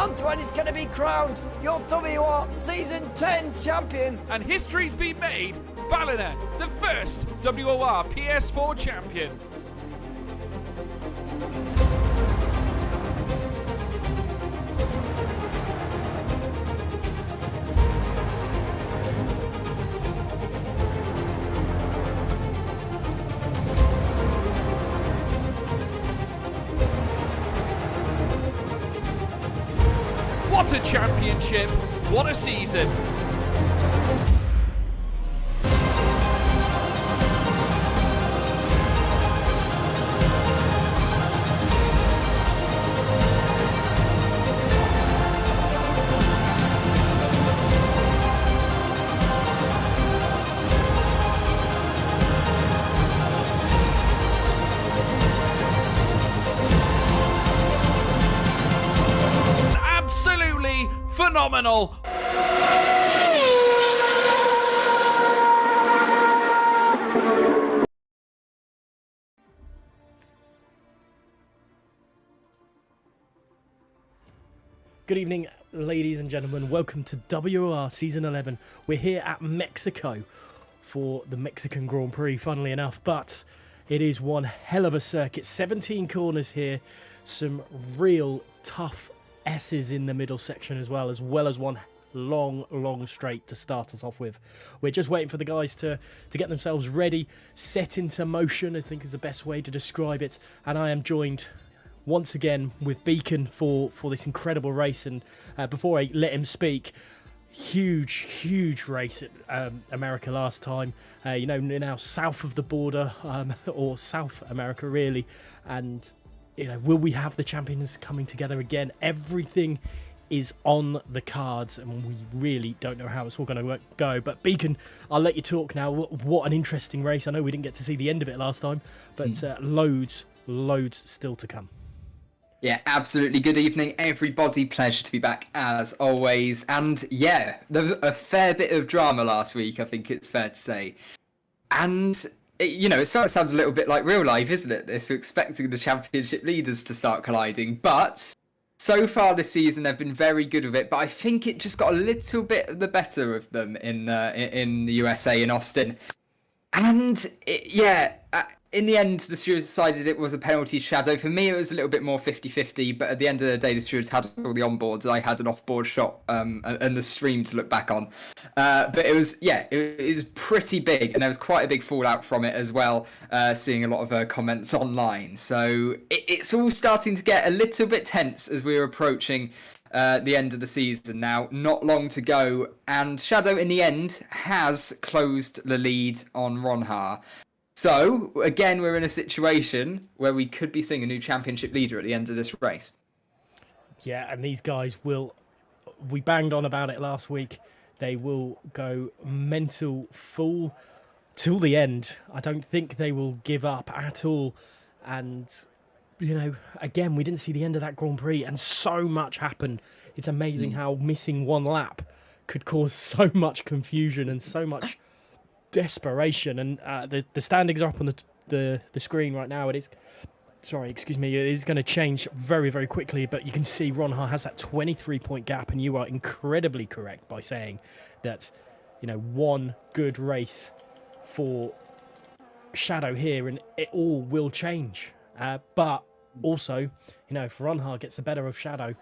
Antoine is going to be crowned your WOR Season 10 champion. And history's been made. Ballina, the first WOR PS4 champion. What a championship, what a season. phenomenal. Good evening, ladies and gentlemen. Welcome to WOR Season 11. We're here at Mexico for the Mexican Grand Prix, funnily enough, but it is one hell of a circuit. 17 corners here, some real tough S's in the middle section as well as one long straight to start us off with. We're just waiting for the guys to get themselves ready, set into motion, I think is the best way to describe it, and I am joined once again with Beacon for this incredible race. And before I let him speak, huge race at America last time, now south of the border, or South America really, and will we have the champions coming together again? Everything is on the cards and we really don't know how it's all going to go. But Beacon, I'll let you talk now. What an interesting race. I know we didn't get to see the end of it last time, but loads still to come. Yeah, absolutely. Good evening, everybody. Pleasure to be back as always. And yeah, there was a fair bit of drama last week, I think it's fair to say. And, it sort of sounds a little bit like real life, isn't it? This, we're expecting the championship leaders to start colliding. But so far this season, they've been very good with it. But I think it just got a little bit the better of them in the USA, in Austin. And, in the end, the stewards decided it was a penalty Shadow. For me, it was a little bit more 50-50, but at the end of the day, the stewards had all the onboards. I had an off-board shot and the stream to look back on. But it was pretty big, and there was quite a big fallout from it as well, seeing a lot of comments online. So it's all starting to get a little bit tense as we're approaching the end of the season now. Not long to go, and Shadow, in the end, has closed the lead on Ronha. So, again, we're in a situation where we could be seeing a new championship leader at the end of this race. Yeah, and these guys we banged on about it last week, they will go mental full till the end. I don't think they will give up at all. And, again, we didn't see the end of that Grand Prix and so much happened. It's amazing how missing one lap could cause so much confusion and so much desperation. And the standings are up on the screen right now. It is going to change very, very quickly, but you can see Ronha has that 23-point gap, and you are incredibly correct by saying that one good race for Shadow here and it all will change, but also if Ronha gets the better of Shadow,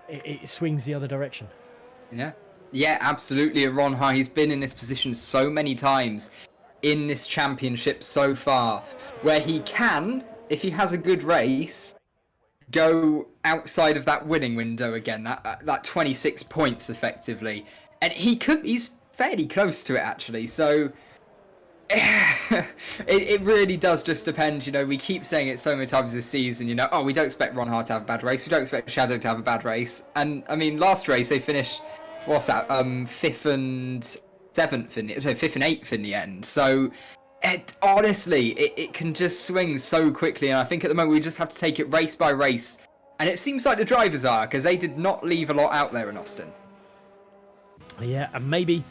it swings the other direction. Yeah, absolutely. Ronha, he's been in this position so many times in this championship so far, where he can, if he has a good race, go outside of that winning window again, that 26 points effectively. And he's fairly close to it, actually. So it really does just depend. We keep saying it so many times this season, we don't expect Ronha to have a bad race. We don't expect Shadow to have a bad race. And, last race they finished... What's that? 5th and 8th in the end. So, honestly, it can just swing so quickly. And I think at the moment we just have to take it race by race. And it seems like the drivers are, because they did not leave a lot out there in Austin. Yeah, and maybe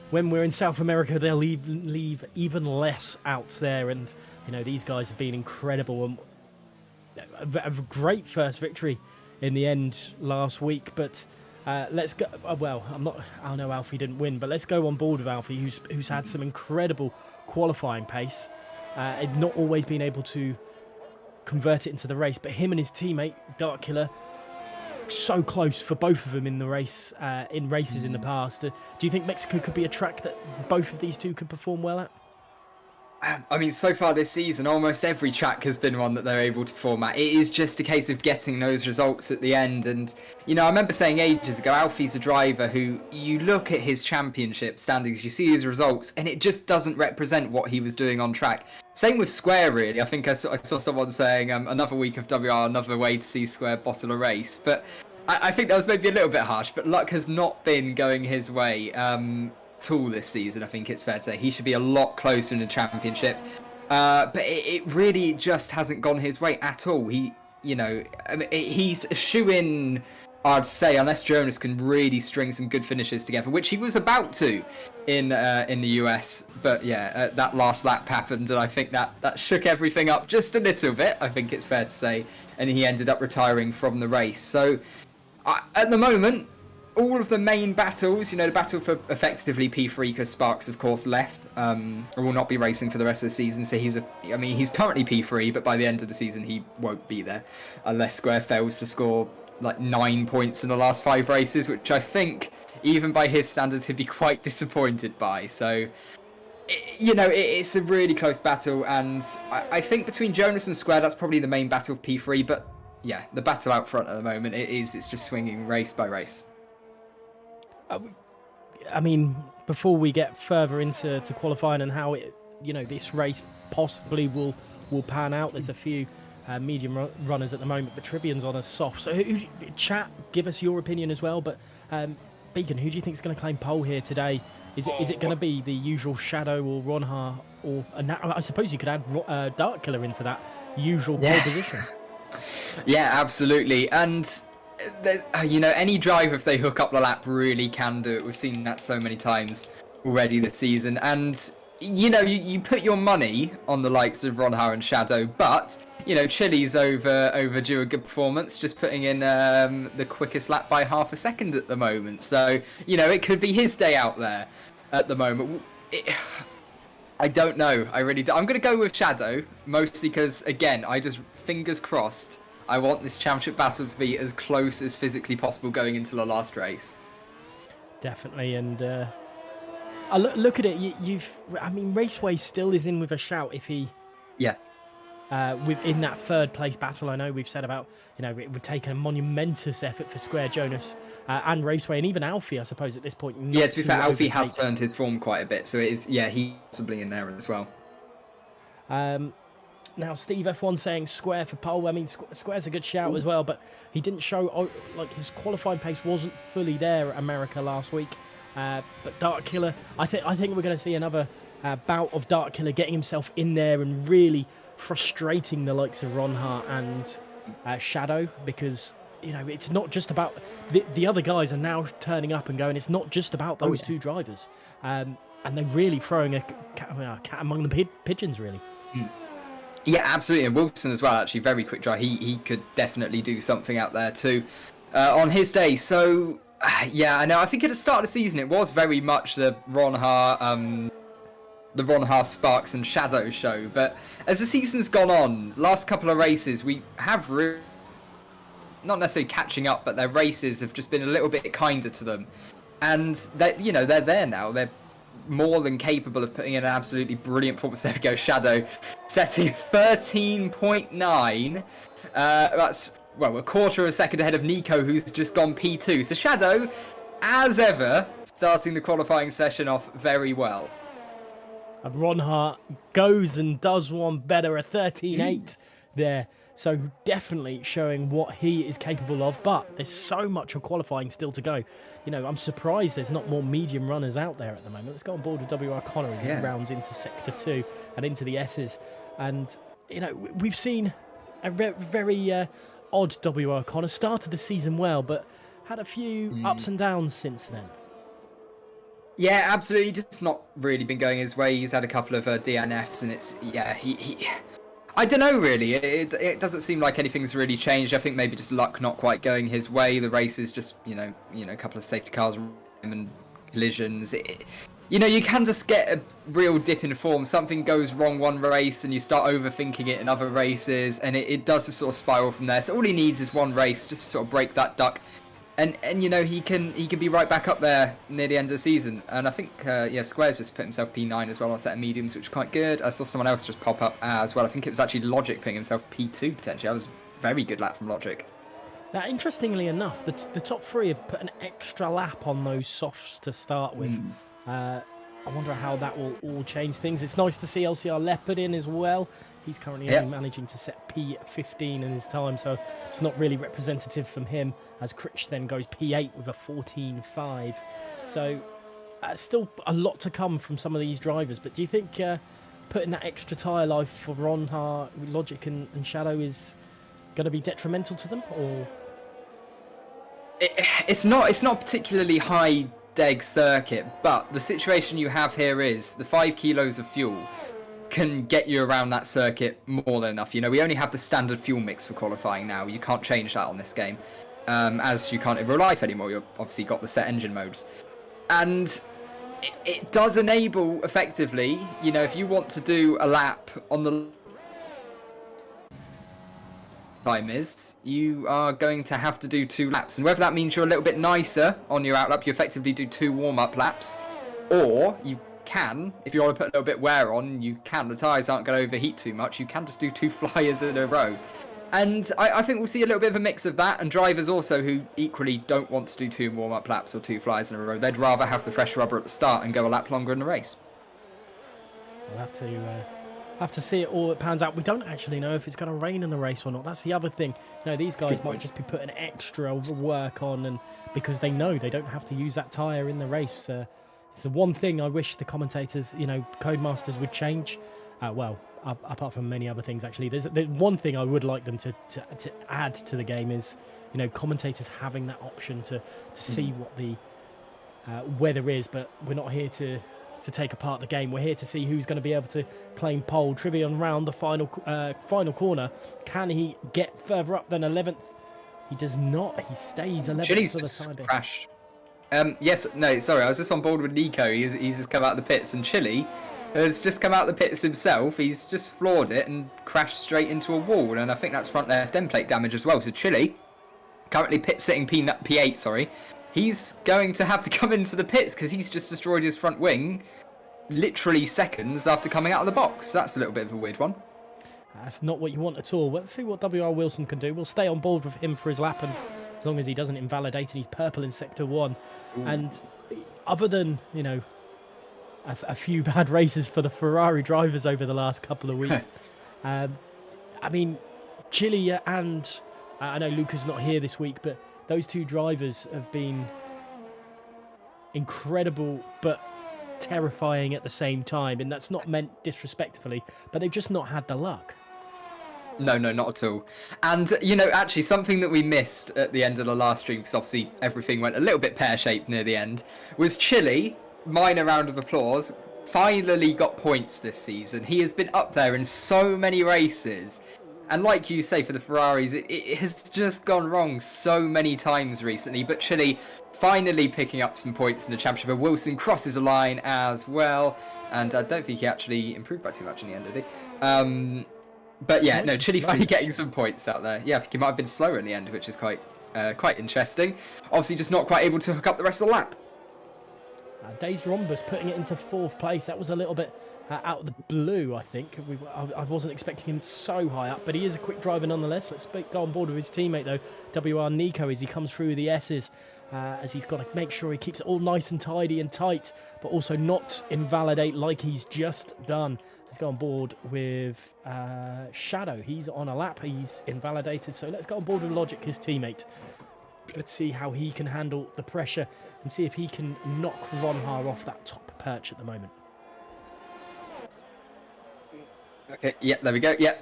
when we're in South America, they'll leave even less out there. And, these guys have been incredible. And a great first victory in the end last week, but... let's go. I know Alfie didn't win, but let's go on board with Alfie, who's had some incredible qualifying pace, and not always been able to convert it into the race. But him and his teammate Dark Killer, so close for both of them in the race, in races in the past. Do you think Mexico could be a track that both of these two could perform well at? So far this season, almost every track has been one that they're able to perform at. It is just a case of getting those results at the end. And, I remember saying ages ago, Alfie's a driver who, you look at his championship standings, you see his results, and it just doesn't represent what he was doing on track. Same with Square, really. I think I saw someone saying another week of WR, another way to see Square bottle a race. But I think that was maybe a little bit harsh, but luck has not been going his way. All this season, I think it's fair to say he should be a lot closer in the championship, but it really just hasn't gone his way at all. He's a shoe-in hard to say unless Jonas can really string some good finishes together, which he was about to in the US. But yeah, that last lap happened, and I think that shook everything up just a little bit, I think it's fair to say, and he ended up retiring from the race. So at the moment, all of the main battles, the battle for effectively P3, because Sparks, of course, left, will not be racing for the rest of the season. So he's currently P3, but by the end of the season, he won't be there unless Square fails to score like 9 points in the last 5 races, which I think, even by his standards, he'd be quite disappointed by. So, it's a really close battle, and I think between Jonas and Square, that's probably the main battle of P3. But yeah, the battle out front at the moment, it's just swinging race by race. I mean, before we get further into qualifying and how this race possibly will pan out, there's a few medium runners at the moment, but Tribbian's on a soft. So, chat, give us your opinion as well. But Beacon, who do you think is going to claim pole here today? Is it going to be the usual Shadow or Ronha, or I suppose you could add Dark Killer into that usual pole position? Yeah, absolutely. And there's, any driver, if they hook up the lap, really can do it. We've seen that so many times already this season. And you put your money on the likes of Ronha and Shadow, but Chili's overdue a good performance, just putting in the quickest lap by half a second at the moment. So it could be his day out there at the moment. I don't know. I really do. I'm going to go with Shadow, mostly because, again, I just, fingers crossed, I want this championship battle to be as close as physically possible going into the last race. Definitely, and I look at it. Raceway still is in with a shout if he, within that third place battle. I know we've said about it would take a monumentous effort for Square, Jonas, and Raceway, and even Alfie, I suppose, at this point. Yeah, to be fair, Alfie has turned his form quite a bit, so it is. Yeah, he's possibly in there as well. Now, Steve F1 saying Square for pole. I mean, Square's a good shout as well, but he didn't show, his qualifying pace wasn't fully there at America last week. But Dark Killer, I think we're going to see another bout of Dark Killer getting himself in there and really frustrating the likes of Ronha and Shadow, because, it's not just about... The other guys are now turning up and going, it's not just about those two drivers. And they're really throwing a cat among the pigeons, really. Yeah, absolutely. And Wilson as well, actually, very quick drive. He could definitely do something out there too on his day. So, yeah, I know. I think at the start of the season, it was very much the Ronha, Sparks and Shadow show. But as the season's gone on, last couple of races, we have really, not necessarily catching up, but their races have just been a little bit kinder to them. And they're there now. They're more than capable of putting in an absolutely brilliant performance. There we go, Shadow setting 13.9. That's, a quarter of a second ahead of Nico, who's just gone P2. So Shadow, as ever, starting the qualifying session off very well. And Ronha goes and does one better, a 13.8 there. So definitely showing what he is capable of, but there's so much of qualifying still to go. I'm surprised there's not more medium runners out there at the moment. Let's go on board with WR Connor as he rounds into Sector 2 and into the S's. And, we've seen a very odd WR Connor. Started the season well, but had a few ups and downs since then. Yeah, absolutely. Just not really been going his way. He's had a couple of DNFs, and it's, he I don't know, really. It doesn't seem like anything's really changed. I think maybe just luck not quite going his way. The races just, a couple of safety cars and collisions. You can just get a real dip in form. Something goes wrong one race and you start overthinking it in other races, and it does just sort of spiral from there. So all he needs is one race just to sort of break that duck. And he can be right back up there near the end of the season. And I think Square's just put himself P9 as well on a set of mediums, which is quite good. I saw someone else just pop up as well. I think it was actually Logic putting himself P2 potentially. That was a very good lap from Logic. Now, interestingly enough, the top three have put an extra lap on those softs to start with. I wonder how that will all change things. It's nice to see LCR Leopard in as well. He's currently only managing to set P15 in his time, so it's not really representative from him, as Critch then goes P8 with a 14.5. So still a lot to come from some of these drivers, but do you think putting that extra tyre life for Ronha, Logic and Shadow is going to be detrimental to them? Or It's not a particularly high deg circuit, but the situation you have here is the 5 kilos of fuel can get you around that circuit more than enough. You know, we only have the standard fuel mix for qualifying now. You can't change that on this game, as you can't in real life anymore. You've obviously got the set engine modes, and it does enable effectively. You know, if you want to do a lap on the time is, you are going to have to do 2 laps, and whether that means you're a little bit nicer on your outlap, you effectively do 2 warm-up laps, or you can, if you want to put a little bit wear on, you can. The tyres aren't going to overheat too much. You can just do 2 flyers in a row. And I think we'll see a little bit of a mix of that, and drivers also who equally don't want to do 2 warm-up laps or 2 flyers in a row. They'd rather have the fresh rubber at the start and go a lap longer in the race. We'll have to see it all it pans out. We don't actually know if it's going to rain in the race or not. That's the other thing. You know, these guys might just be putting extra work on, and because they know they don't have to use that tyre in the race. It's the one thing I wish the commentators, you know, Codemasters would change. Apart from many other things, actually, there's one thing I would like them to add to the game is, you know, commentators having that option to see what the weather is. But we're not here to take apart the game. We're here to see who's going to be able to claim pole. Trivion round the final corner. Can he get further up than 11th? He does not. He stays 11th Chili's for the just time being. crashed. Sorry, I was just on board with Nico. He's just come out of the pits, and Chili has just come out of the pits himself. He's just floored it and crashed straight into a wall, and I think that's front left end plate damage as well. So Chili, currently pit sitting P8, sorry, he's going to have to come into the pits because he's just destroyed his front wing literally seconds after coming out of the box. That's a little bit of a weird one. That's not what you want at all. Let's see what WR Wilson can do. We'll stay on board with him for his lap, and as long as he doesn't invalidate, and he's purple in Sector 1. Ooh. And other than, you know, a few bad races for the Ferrari drivers over the last couple of weeks, I mean, Chile and I know Luca's not here this week, but those 2 drivers have been incredible but terrifying at the same time, and that's not meant disrespectfully, but they've just not had the luck. No, not at all. And, you know, actually something that we missed at the end of the last stream, because obviously everything went a little bit pear-shaped near the end, was Chile, minor round of applause, finally got points this season. He has been up there in so many races. And like you say, for the Ferraris, it has just gone wrong so many times recently. But Chile finally picking up some points in the championship. And Wilson crosses a line as well. And I don't think he actually improved by too much in the end, did he? But yeah, no, Chile finally getting some points out there. Yeah, I think he might have been slower in the end, which is quite interesting. Obviously just not quite able to hook up the rest of the lap. Dazed Rhombus putting it into 4th place. That was a little bit out of the blue, I think. I wasn't expecting him so high up, but he is a quick driver nonetheless. Let's go on board with his teammate, though, WR Nico, as he comes through the S's, as he's got to make sure he keeps it all nice and tidy and tight, but also not invalidate like he's just done. Let's go on board with Shadow. He's on a lap. He's invalidated, so let's go on board with Logic, his teammate. Let's see how he can handle the pressure and see if he can knock Ronhar off that top perch at the moment. Okay, yeah, there we go, yeah.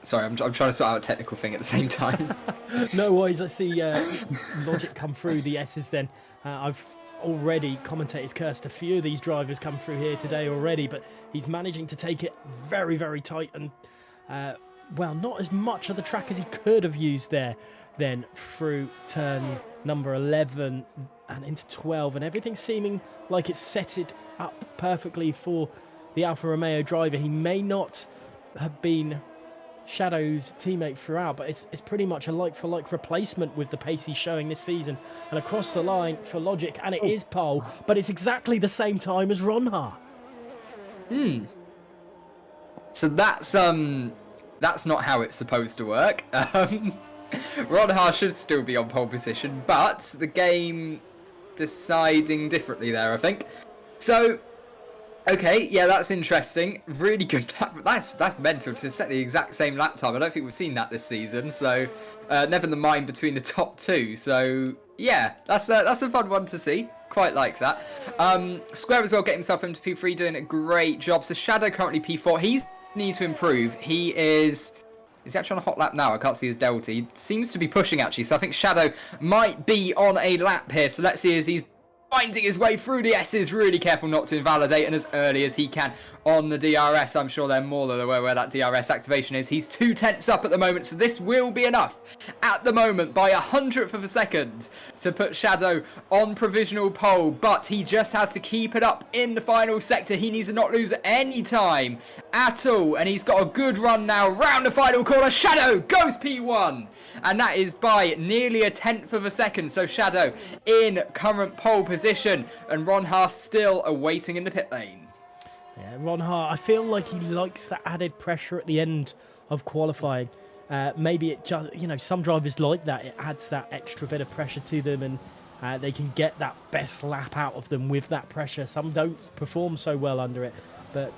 Sorry, I'm trying to sort out a technical thing at the same time. No worries, let's see Logic come through the S's then. I've already, commentators cursed a few of these drivers come through here today already, but he's managing to take it very, very tight and, well, not as much of the track as he could have used there then through turn number 11 and into 12, and everything seeming like it's set it up perfectly for the Alfa Romeo driver. He may not have been Shadow's teammate throughout, but it's pretty much a like-for-like replacement with the pace he's showing this season. And across the line for Logic, and it is pole, but it's exactly the same time as Ronhar. So that's not how it's supposed to work. Ronhar should still be on pole position, but the game deciding differently there, I think. So, okay, yeah, that's interesting. Really good lap. That's mental to set the exact same lap time. I don't think we've seen that this season. So, never mind between the top 2. So, yeah, that's a fun one to see. Quite like that. Square as well, get himself into P3, doing a great job. So Shadow currently P4. He's need to improve. He is Is he actually on a hot lap now? I can't see his delta. He seems to be pushing, actually. So I think Shadow might be on a lap here. So let's see as he's finding his way through the S's. Really careful not to invalidate, and as early as he can on the DRS. I'm sure they're more than aware where that DRS activation is. He's 2/10 up at the moment, so this will be enough at the moment by 100th of a second to put Shadow on provisional pole, but he just has to keep it up in the final sector. He needs to not lose any time at all, and he's got a good run now round the final corner. Shadow goes P1, and that is by nearly 1/10 of a second. So Shadow in current pole position, and Ron Haas still awaiting in the pit lane. Yeah, Ron Hart, I feel like he likes that added pressure at the end of qualifying. Maybe it just, some drivers like that. It adds that extra bit of pressure to them, and they can get that best lap out of them with that pressure. Some don't perform so well under it, but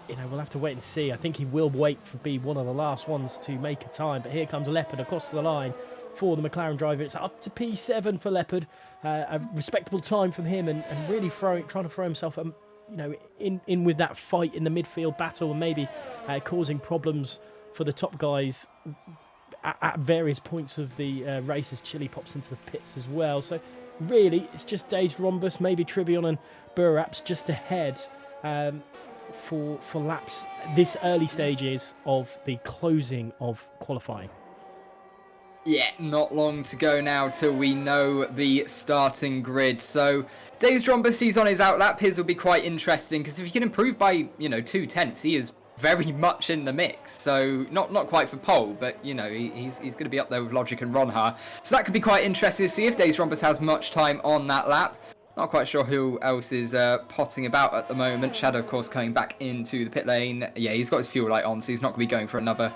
we'll have to wait and see. I think he will wait for be one of the last ones to make a time. But here comes Leopard across the line for the McLaren driver. It's up to P7 for Leopard. A respectable time from him, and really trying to throw himself in with that fight in the midfield battle, and maybe causing problems for the top guys at various points of the race as Chile pops into the pits as well. So really, it's just Days Rhombus, maybe Tribion and Burraps just ahead for laps this early stages of the closing of qualifying. Yeah, not long to go now till we know the starting grid. So Days Rhombus, he's on his outlap. His will be quite interesting because if he can improve by 2/10, he is very much in the mix. So not quite for pole, but he's going to be up there with Logic and Ronha. So that could be quite interesting to see if Days Rhombus has much time on that lap. Not quite sure who else is potting about at the moment. Shadow, of course, coming back into the pit lane. Yeah, he's got his fuel light on, so he's not going to be going for another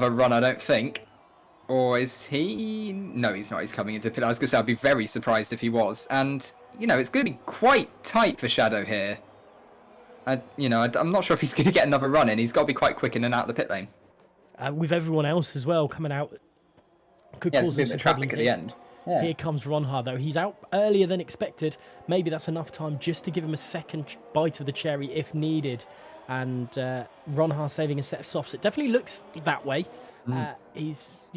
run, I don't think. Or is he? No, he's not. He's coming into the pit. I was going to say I'd be very surprised if he was. And, it's going to be quite tight for Shadow here. I'm not sure if he's going to get another run in. He's got to be quite quick in and out of the pit lane. With everyone else as well coming out, could cause a bit of traffic at the end. Yeah. Here comes Ronha, though. He's out earlier than expected. Maybe that's enough time just to give him a second bite of the cherry if needed. And Ronha saving a set of softs. It definitely looks that way. He's,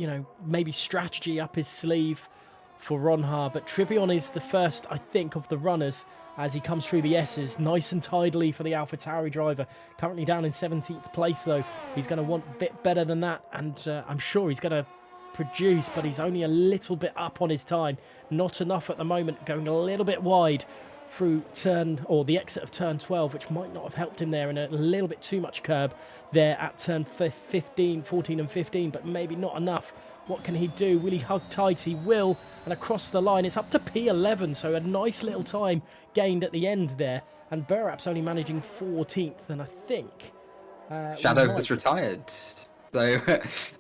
maybe strategy up his sleeve for Ronha, but Tribion is the first, I think, of the runners as he comes through the S's, nice and tidily for the AlphaTauri driver. Currently down in 17th place, though. He's going to want a bit better than that, and I'm sure he's going to produce, but he's only a little bit up on his time. Not enough at the moment, going a little bit wide through the exit of turn 12, which might not have helped him there, and a little bit too much curb there at turn 14 and 15, but maybe not enough. What can he do? Will he hug tight? He will, and across the line it's up to P11, so a nice little time gained at the end there, and Burraps only managing 14th, and I think Shadow has retired. So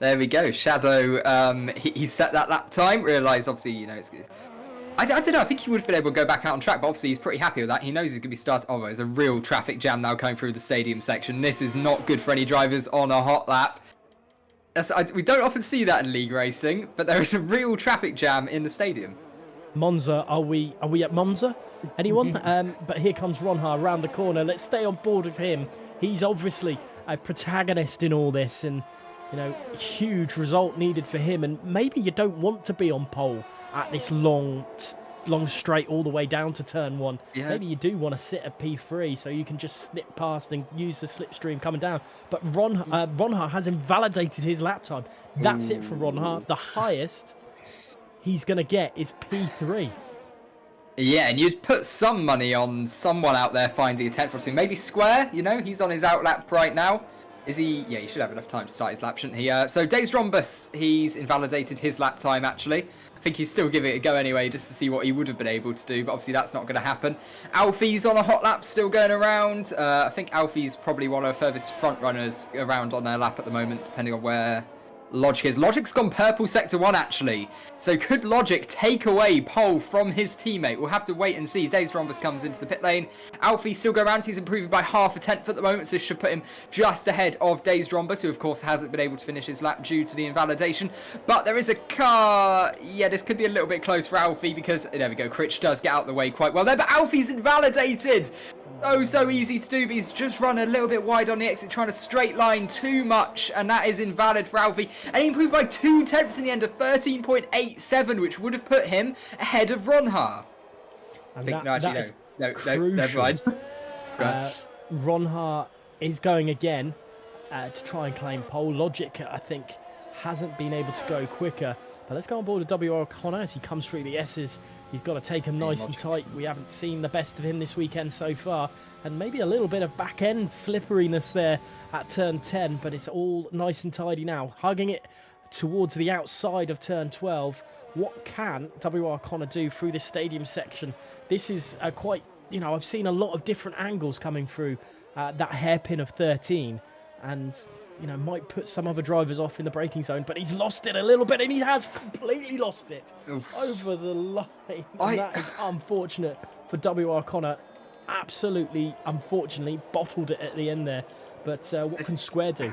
there we go. Shadow, he set that lap time, realised obviously, it's I don't know, I think he would have been able to go back out on track, but obviously he's pretty happy with that. He knows he's going to be starting. Oh, there's a real traffic jam now coming through the stadium section. This is not good for any drivers on a hot lap. We don't often see that in league racing, but there is a real traffic jam in the stadium. Monza, are we at Monza? Anyone? But here comes Ronha around the corner. Let's stay on board with him. He's obviously a protagonist in all this, and huge result needed for him. And maybe you don't want to be on pole at this long straight all the way down to turn 1. Yeah. Maybe you do want to sit at P3 so you can just snip past and use the slipstream coming down. But Ronha has invalidated his lap time. That's it for Ronha. The highest he's going to get is P3. Yeah, and you'd put some money on someone out there finding a 10th or 2. Maybe Square, he's on his outlap right now. Is he? Yeah, he should have enough time to start his lap, shouldn't he? So Days Rhombus, he's invalidated his lap time, actually. I think he's still giving it a go anyway, just to see what he would have been able to do, but obviously that's not going to happen. Alfie's on a hot lap, still going around. I think Alfie's probably one of the furthest front runners around on their lap at the moment, depending on where Logic is. Logic's gone purple sector 1, actually. So could Logic take away pole from his teammate? We'll have to wait and see. Days Rhombus comes into the pit lane. Alfie still go around. He's improving by half a 10th at the moment, so this should put him just ahead of Days Rhombus, who of course hasn't been able to finish his lap due to the invalidation. But there is a car. Yeah, this could be a little bit close for Alfie because, there we go, Critch does get out of the way quite well there, but Alfie's invalidated. Oh, so easy to do, but he's just run a little bit wide on the exit, trying to straight line too much, and that is invalid for Alfie. And he improved by 2 tenths in the end of 13.87, which would have put him ahead of Ronha. And No, never mind. Ronha is going again to try and claim pole. Logic, I think, hasn't been able to go quicker. But let's go on board with WR O'Connor as he comes through the S's. He's got to take him nice and tight. We haven't seen the best of him this weekend so far. And maybe a little bit of back-end slipperiness there at turn 10. But it's all nice and tidy now. Hugging it towards the outside of turn 12. What can WR O'Connor do through this stadium section? This is quite... I've seen a lot of different angles coming through that hairpin of 13. And... might put some other drivers off in the braking zone, but he's lost it a little bit, and he has completely lost it over the line. And that is unfortunate for WR O'Connor. Absolutely, unfortunately, bottled it at the end there. But what can Square do?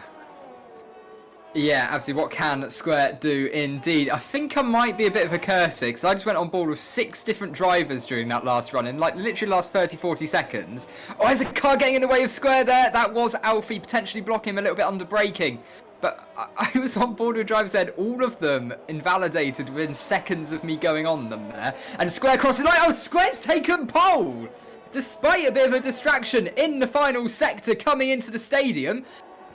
Yeah, absolutely. What can Square do indeed? I think I might be a bit of a curse here, because I just went on board with 6 different drivers during that last run, in literally last 30-40 seconds. Oh, there's a car getting in the way of Square there. That was Alfie potentially blocking him a little bit under braking. But I was on board with drivers said all of them invalidated within seconds of me going on them there. And Square crosses like, oh, Square's taken pole! Despite a bit of a distraction in the final sector coming into the stadium,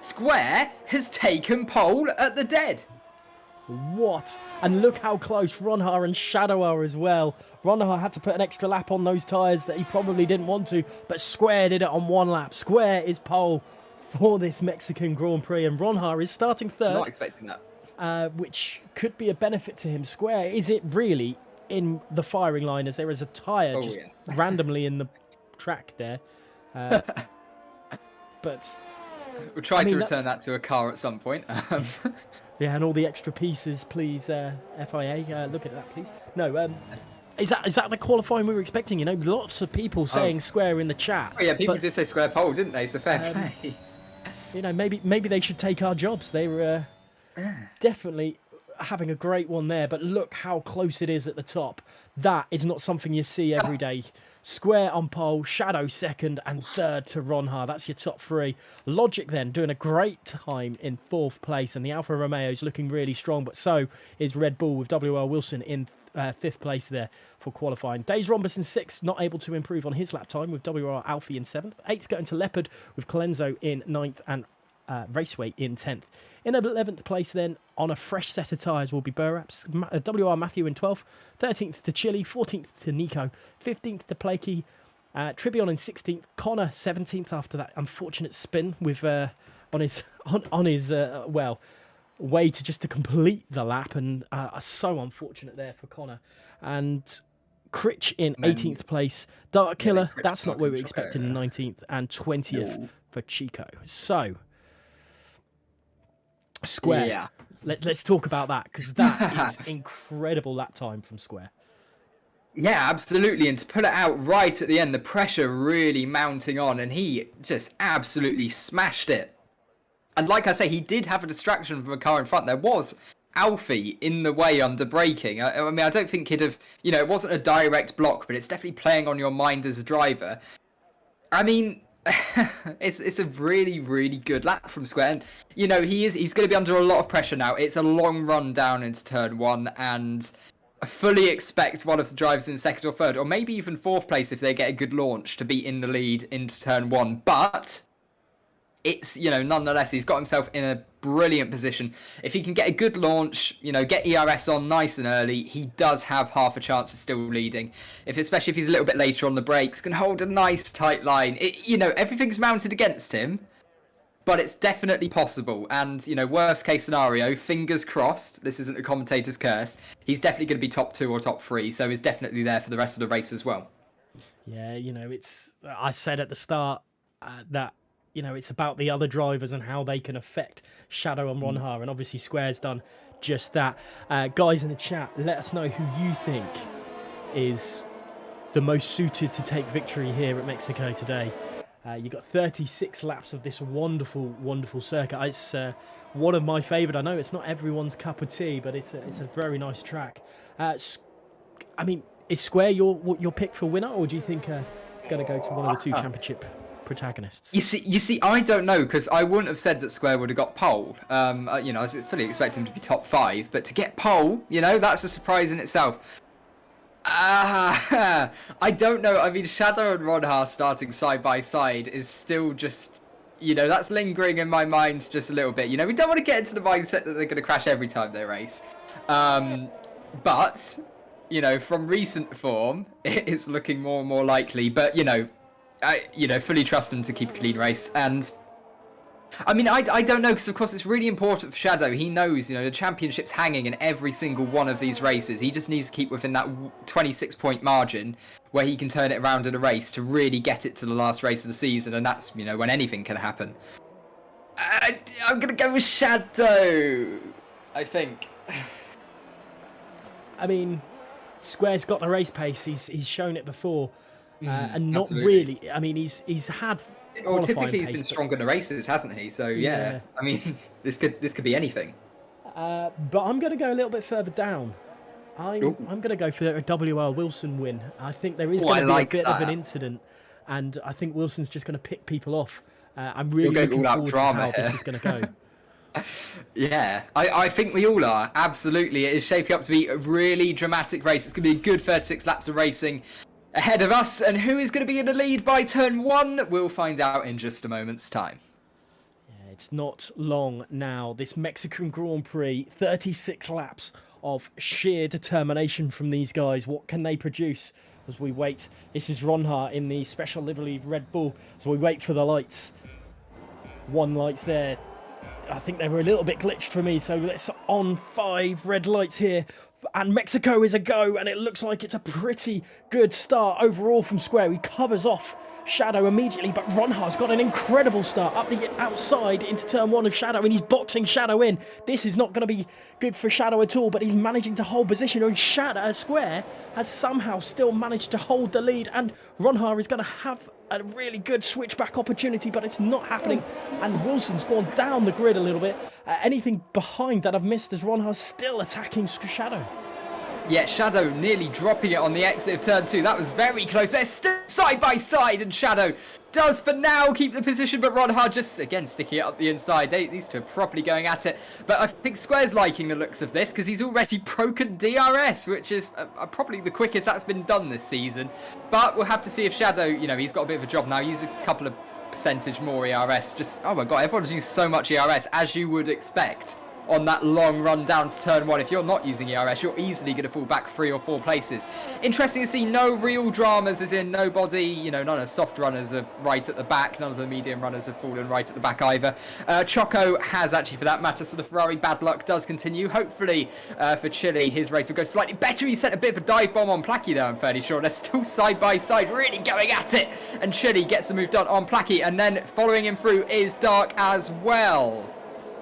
Square has taken pole at the dead. What? And look how close Ronha and Shadow are as well. Ronha had to put an extra lap on those tyres that he probably didn't want to, but Square did it on 1 lap. Square is pole for this Mexican Grand Prix, and Ronha is starting third. Not expecting that. Which could be a benefit to him. Square, is it really in the firing line as there is a tyre randomly in the track there? But... We'll try to return that to a car at some point. Yeah, and all the extra pieces, please, FIA, look at that, please. No, is that the qualifying we were expecting? Lots of people saying Square in the chat. Oh, yeah, people did say Square pole, didn't they? So fair play. Maybe they should take our jobs. They were definitely having a great one there, but look how close it is at the top. That is not something you see every day. Square on pole, Shadow second, and third to Ronha. That's your top 3. Logic then doing a great time in 4th place, and the Alfa Romeo's looking really strong, but so is Red Bull with WR Wilson in 5th place there for qualifying. Days Rhombus in 6th, not able to improve on his lap time with WR Alfie in 7th. 8th going to Leopard with Colenso in 9th and Raceway in 10th. In 11th place then, on a fresh set of tyres will be Burraps. WR Matthew in 12th. 13th to Chile. 14th to Nico. 15th to Plakey. Tribion in 16th. Connor 17th after that unfortunate spin with on his way to complete the lap, and so unfortunate there for Connor. And Critch in 18th place. Dark Killer, that's not what we were expecting, in 19th, and 20th for Chico. So Square. Yeah. Let's talk about that, because that is incredible lap time from Square. Yeah, absolutely. And to pull it out right at the end, the pressure really mounting on, and he just absolutely smashed it. And like I say, he did have a distraction from a car in front. There was Alfie in the way under braking. I mean, I don't think he'd have, it wasn't a direct block, but it's definitely playing on your mind as a driver. I mean, it's a really, really good lap from Square. And, he's going to be under a lot of pressure now. It's a long run down into turn 1, and I fully expect one of the drivers in 2nd or 3rd, or maybe even 4th place if they get a good launch, to be in the lead into turn 1. But it's, nonetheless, he's got himself in a brilliant position. If he can get a good launch, get ERS on nice and early, he does have half a chance of still leading. Especially if he's a little bit later on the brakes, can hold a nice tight line. Everything's mounted against him, but it's definitely possible. And, worst case scenario, fingers crossed, this isn't a commentator's curse, he's definitely going to be top 2 or top 3, so he's definitely there for the rest of the race as well. Yeah, I said at the start that, it's about the other drivers and how they can affect Shadow and Ronha, and obviously Square's done just that. Guys in the chat, let us know who you think is the most suited to take victory here at Mexico today. You've got 36 laps of this wonderful, wonderful circuit. It's one of my favourite. I know it's not everyone's cup of tea, but it's a very nice track. Is Square your pick for winner, or do you think it's going going to go to one of the two championship protagonists? You see, I don't know, because I wouldn't have said that Square would have got pole. I was fully expecting him to be top 5, but to get pole, that's a surprise in itself. I don't know. I mean, Shadow and Ronha starting side by side is still just, that's lingering in my mind just a little bit. We don't want to get into the mindset that they're going to crash every time they race. But, from recent form, it's looking more and more likely. But, I fully trust them to keep a clean race. And I mean, I don't know, because of course it's really important for Shadow. He knows, the championship's hanging in every single one of these races. He just needs to keep within that 26-point margin where he can turn it around in a race to really get it to the last race of the season. And that's, when anything can happen. I'm going to go with Shadow, I think. I mean, Square's got the race pace. He's shown it before. And not absolutely. Really. I mean, he's had. Well, typically he's pace, been stronger in the races, hasn't he? So yeah. I mean, this could be anything. But I'm going to go a little bit further down. I'm going to go for a WR Wilson win. I think there is going to be a bit of an incident, and I think Wilson's just going to pick people off. I'm really looking forward to how this is going to go. Yeah, I think we all are. Absolutely. It is shaping up to be a really dramatic race. It's going to be a good 36 laps of racing ahead of us, and who is going to be in the lead by turn 1, we'll find out in just a moment's time. Yeah, it's not long now. This Mexican Grand Prix, 36 laps of sheer determination from these guys. What can they produce as we wait? This is Ronha in the special livery Red Bull, as we wait for the lights. One light's there. I think they were a little bit glitched for me, so let's on 5 red lights here. And Mexico is a go, and it looks like it's a pretty good start overall from Square. He covers off Shadow immediately, but Ronha's got an incredible start up the outside into turn 1 of Shadow, and he's boxing Shadow in. This is not going to be good for Shadow at all, but he's managing to hold position, and Square has somehow still managed to hold the lead, and Ronha is going to have a really good switchback opportunity, but it's not happening, and Wilson's gone down the grid a little bit. Anything behind that I've missed, as Ronha's still attacking Shadow. Yeah, Shadow nearly dropping it on the exit of turn 2. That was very close, but it's still side by side, and Shadow does for now keep the position, but Ronha just again sticking it up the inside. These two are properly going at it, but I think Square's liking the looks of this because he's already broken DRS, which is probably the quickest that's been done this season. But we'll have to see if Shadow, he's got a bit of a job now. Use a couple of percentage more ERS. Just, oh my god, everyone's used so much ERS, as you would expect. On that long run down to turn 1, if you're not using ERS, you're easily going to fall back 3 or 4 places. Interesting to see no real dramas, as in nobody, none of the soft runners are right at the back, none of the medium runners have fallen right at the back either. Choco has actually, for that matter, so the Ferrari bad luck does continue. Hopefully for Chile, his race will go slightly better. He sent a bit of a dive bomb on Placky there, I'm fairly sure. They're still side by side, really going at it. And Chile gets the move done on Placky, and then following him through is Dark as well.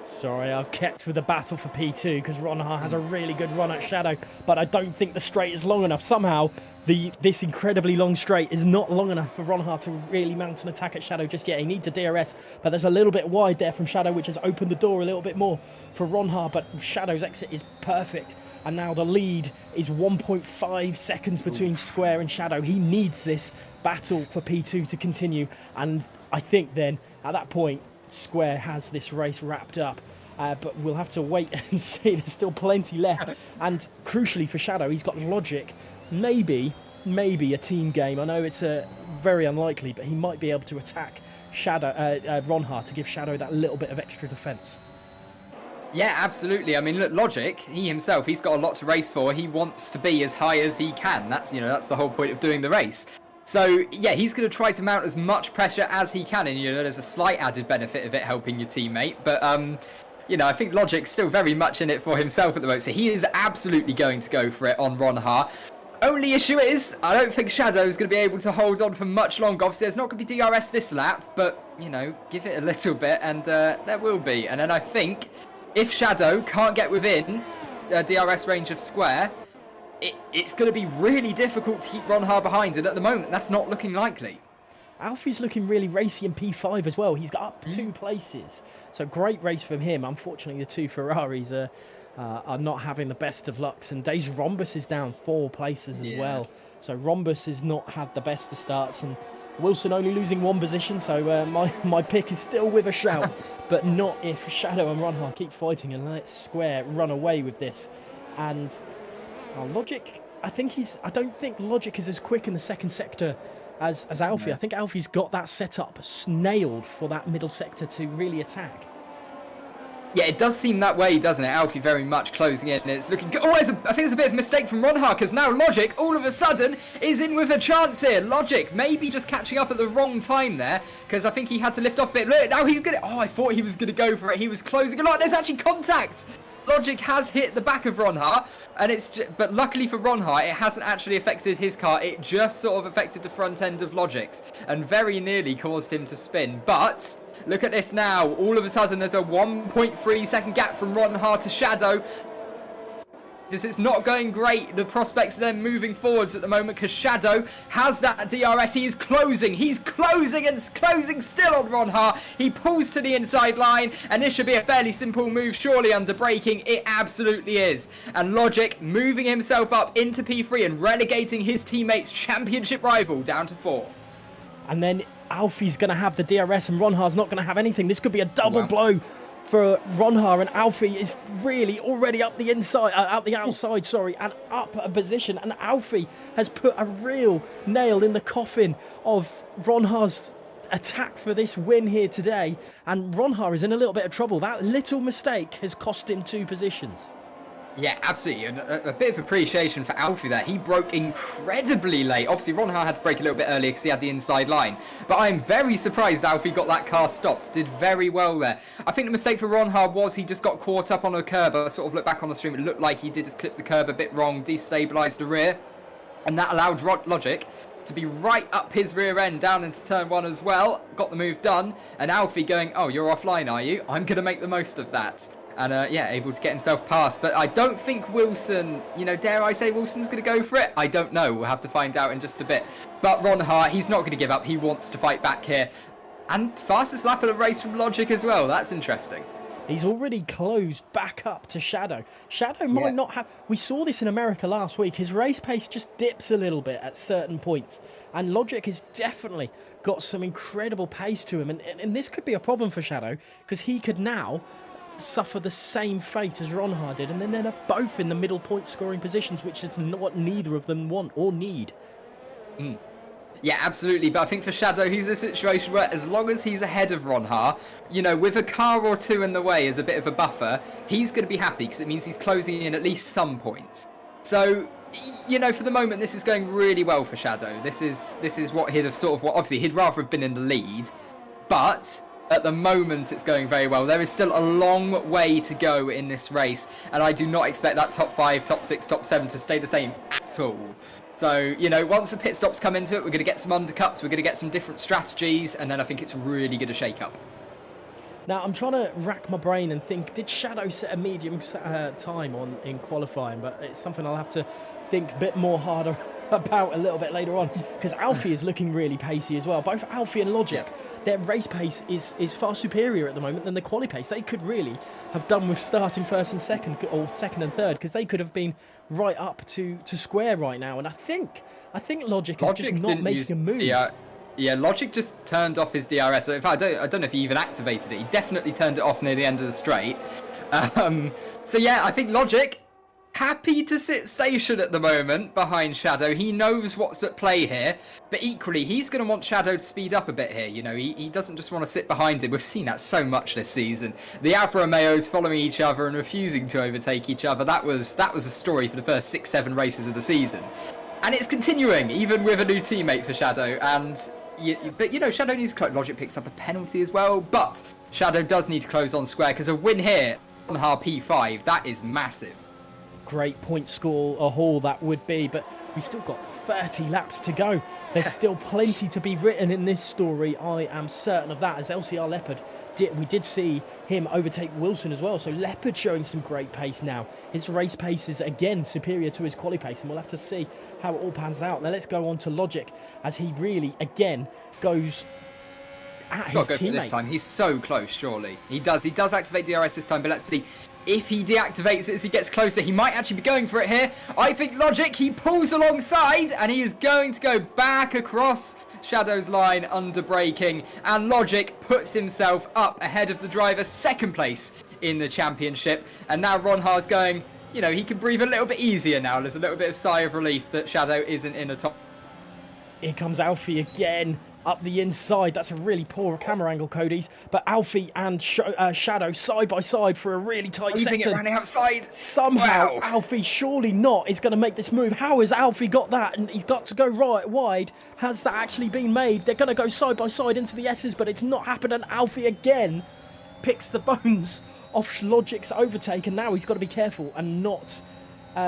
Sorry, I've kept with the battle for P2 because Ronha has a really good run at Shadow, but I don't think the straight is long enough. Somehow, this incredibly long straight is not long enough for Ronha to really mount an attack at Shadow just yet. He needs a DRS, but there's a little bit wide there from Shadow, which has opened the door a little bit more for Ronha, but Shadow's exit is perfect. And now the lead is 1.5 seconds between Square and Shadow. He needs this battle for P2 to continue, and I think then, at that point, Square has this race wrapped up, but we'll have to wait and see. There's still plenty left, and crucially for Shadow, he's got Logic. Maybe a team game. I know it's very unlikely, but he might be able to attack Ronha to give Shadow that little bit of extra defence. Yeah, absolutely. I mean, look, Logic, he himself, he's got a lot to race for. He wants to be as high as he can. That's the whole point of doing the race. So, yeah, he's going to try to mount as much pressure as he can, and, there's a slight added benefit of it helping your teammate. But, I think Logic's still very much in it for himself at the moment, so he is absolutely going to go for it on Ronha. Only issue is, I don't think Shadow's going to be able to hold on for much longer. Obviously, there's not going to be DRS this lap, but, give it a little bit, and there will be. And then I think, if Shadow can't get within DRS range of Square, it's going to be really difficult to keep Ronha behind, and at the moment, that's not looking likely. Alfie's looking really racy in P5 as well. He's got up 2 places. So great race from him. Unfortunately, the 2 Ferraris are not having the best of lucks. And Days Rhombus is down 4 places as well. So Rhombus has not had the best of starts. And Wilson only losing 1 position, so my pick is still with a shout, but not if Shadow and Ronhar keep fighting and let Square run away with this. And Logic, I don't think Logic is as quick in the second sector as Alfie. No. I think Alfie's got that set up nailed for that middle sector to really attack. Yeah, it does seem that way, doesn't it? Alfie very much closing in. It's looking good. Oh, I think it's a bit of a mistake from Ronhar, because now Logic, all of a sudden, is in with a chance here. Logic maybe just catching up at the wrong time there, because I think he had to lift off a bit. Look, now he's going to... Oh, I thought he was going to go for it. He was closing a lot. There's actually contact. Logic has hit the back of Ronhar, and but luckily for Ronhar, it hasn't actually affected his car. It just sort of affected the front end of Logic's, and very nearly caused him to spin. But... look at this now. All of a sudden, there's a 1.3 second gap from Ronhar to Shadow. It's not going great. The prospects then moving forwards at the moment because Shadow has that DRS. He is closing. He's closing and closing still on Ronhar. He pulls to the inside line, and this should be a fairly simple move, surely under braking. It absolutely is. And Logic moving himself up into P3 and relegating his teammate's championship rival down to 4. And then Alfie's going to have the DRS and Ronhar's not going to have anything. This could be a double blow for Ronhar, and Alfie is really already up the inside, out the outside, sorry, and up a position. And Alfie has put a real nail in the coffin of Ronhar's attack for this win here today. And Ronhar is in a little bit of trouble. That little mistake has cost him 2 positions. Yeah, absolutely. And a bit of appreciation for Alfie there. He broke incredibly late. Obviously, Ronhar had to break a little bit earlier because he had the inside line. But I'm very surprised Alfie got that car stopped. Did very well there. I think the mistake for Ronhar was he just got caught up on a curb. I sort of looked back on the stream. It looked like he did just clip the curb a bit wrong, destabilised the rear. And that allowed Logic to be right up his rear end down into turn 1 as well. Got the move done. And Alfie going, oh, you're offline, are you? I'm going to make the most of that. And, yeah, able to get himself past. But I don't think Wilson, dare I say Wilson's going to go for it? I don't know. We'll have to find out in just a bit. But Ronhar, he's not going to give up. He wants to fight back here. And fastest lap of the race from Logic as well. That's interesting. He's already closed back up to Shadow. Shadow might not have... We saw this in America last week. His race pace just dips a little bit at certain points. And Logic has definitely got some incredible pace to him. And this could be a problem for Shadow, because he could now suffer the same fate as Ronhar did, and then they're both in the middle point scoring positions, which is not what neither of them want or need. Yeah, absolutely. But I think for Shadow, he's in a situation where as long as he's ahead of Ronhar, with a car or 2 in the way as a bit of a buffer, he's going to be happy because it means he's closing in at least some points. So, for the moment, this is going really well for Shadow. This is what he'd have obviously he'd rather have been in the lead, but at the moment, it's going very well. There is still a long way to go in this race, and I do not expect that top 5, top 6, top 7 to stay the same at all. So, once the pit stops come into it, we're going to get some undercuts, we're going to get some different strategies, and then I think it's really going to shake up. Now, I'm trying to rack my brain and think, did Shadow set a medium time in qualifying? But it's something I'll have to think a bit more harder about a little bit later on, because Alfie is looking really pacey as well. Both Alfie and Logic, their race pace is far superior at the moment than the quali pace. They could really have done with starting first and second, or second and third, because they could have been right up to square right now. And I think Logic is just not making a move. Yeah, Logic just turned off his DRS. In fact, I don't know if he even activated it. He definitely turned it off near the end of the straight. So yeah, I think Logic, happy to sit station at the moment behind Shadow. He knows what's at play here, but equally he's going to want Shadow to speed up a bit here. He doesn't just want to sit behind him. We've seen that so much this season. The Alfa Romeos following each other and refusing to overtake each other. That was a story for the first 6-7 races of the season, and it's continuing even with a new teammate for Shadow. But Shadow needs to close. Logic picks up a penalty as well, but Shadow does need to close on square, because a win here on P5, that is massive. Great point score a haul that would be, but we still got 30 laps to go. There's still plenty to be written in this story. I am certain of that, as LCR Leopard we did see him overtake Wilson as well. So Leopard showing some great pace now. His race pace is again superior to his quali pace, and we'll have to see how it all pans out. Now let's go on to Logic, as he really again goes at his teammate. This time. He's so close, surely. He does activate DRS this time, but let's see. If he deactivates it as he gets closer, he might actually be going for it here. I think Logic, he pulls alongside, and he is going to go back across Shadow's line under braking, and Logic puts himself up ahead of the driver, second place in the championship. And now Ron Haar's going, you know, he can breathe a little bit easier now. There's a little bit of sigh of relief that Shadow isn't in a top. Here comes Alfie again, up the inside. That's a really poor camera angle, Cody's. But Alfie and Shadow side by side for a really tight Leaving sector. it running outside. Somehow, Wow. Alfie surely not is going to make this move. How has Alfie got that? And he's got to go right wide. Has that actually been made? They're going to go side by side into the S's, but it's not happened. And Alfie again picks the bones off Logic's overtake, and now he's got to be careful and not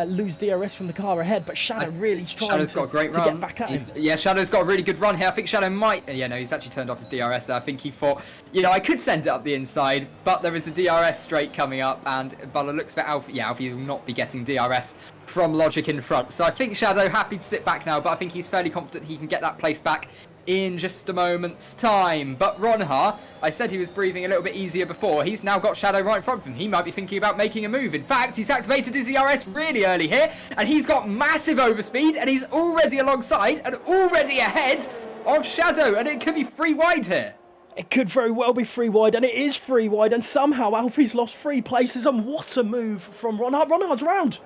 lose DRS from the car ahead. But Shadow really trying Got a great run. get back at him. Yeah, Shadow's got a really good run here. I think Shadow might... Yeah, no, he's actually turned off his DRS. I think he thought, you know, I could send it up the inside, but there is a DRS straight coming up, and by the looks for Alfie, yeah, Alfie will not be getting DRS from Logic in front. So I think Shadow happy to sit back now, but I think he's fairly confident he can get that place back in just a moment's time. But Ron Haar, I said he was breathing a little bit easier before. He's now got Shadow right in front of him. He might be thinking about making a move. In fact, he's activated his ERS really early here, and he's got massive overspeed, and he's already alongside and already ahead of Shadow, and it could be 3 wide here. It could very well be 3 wide, and it is 3 wide, and somehow Alfie's lost 3 places, and what a move from Ron Haar. Ron Haar's round.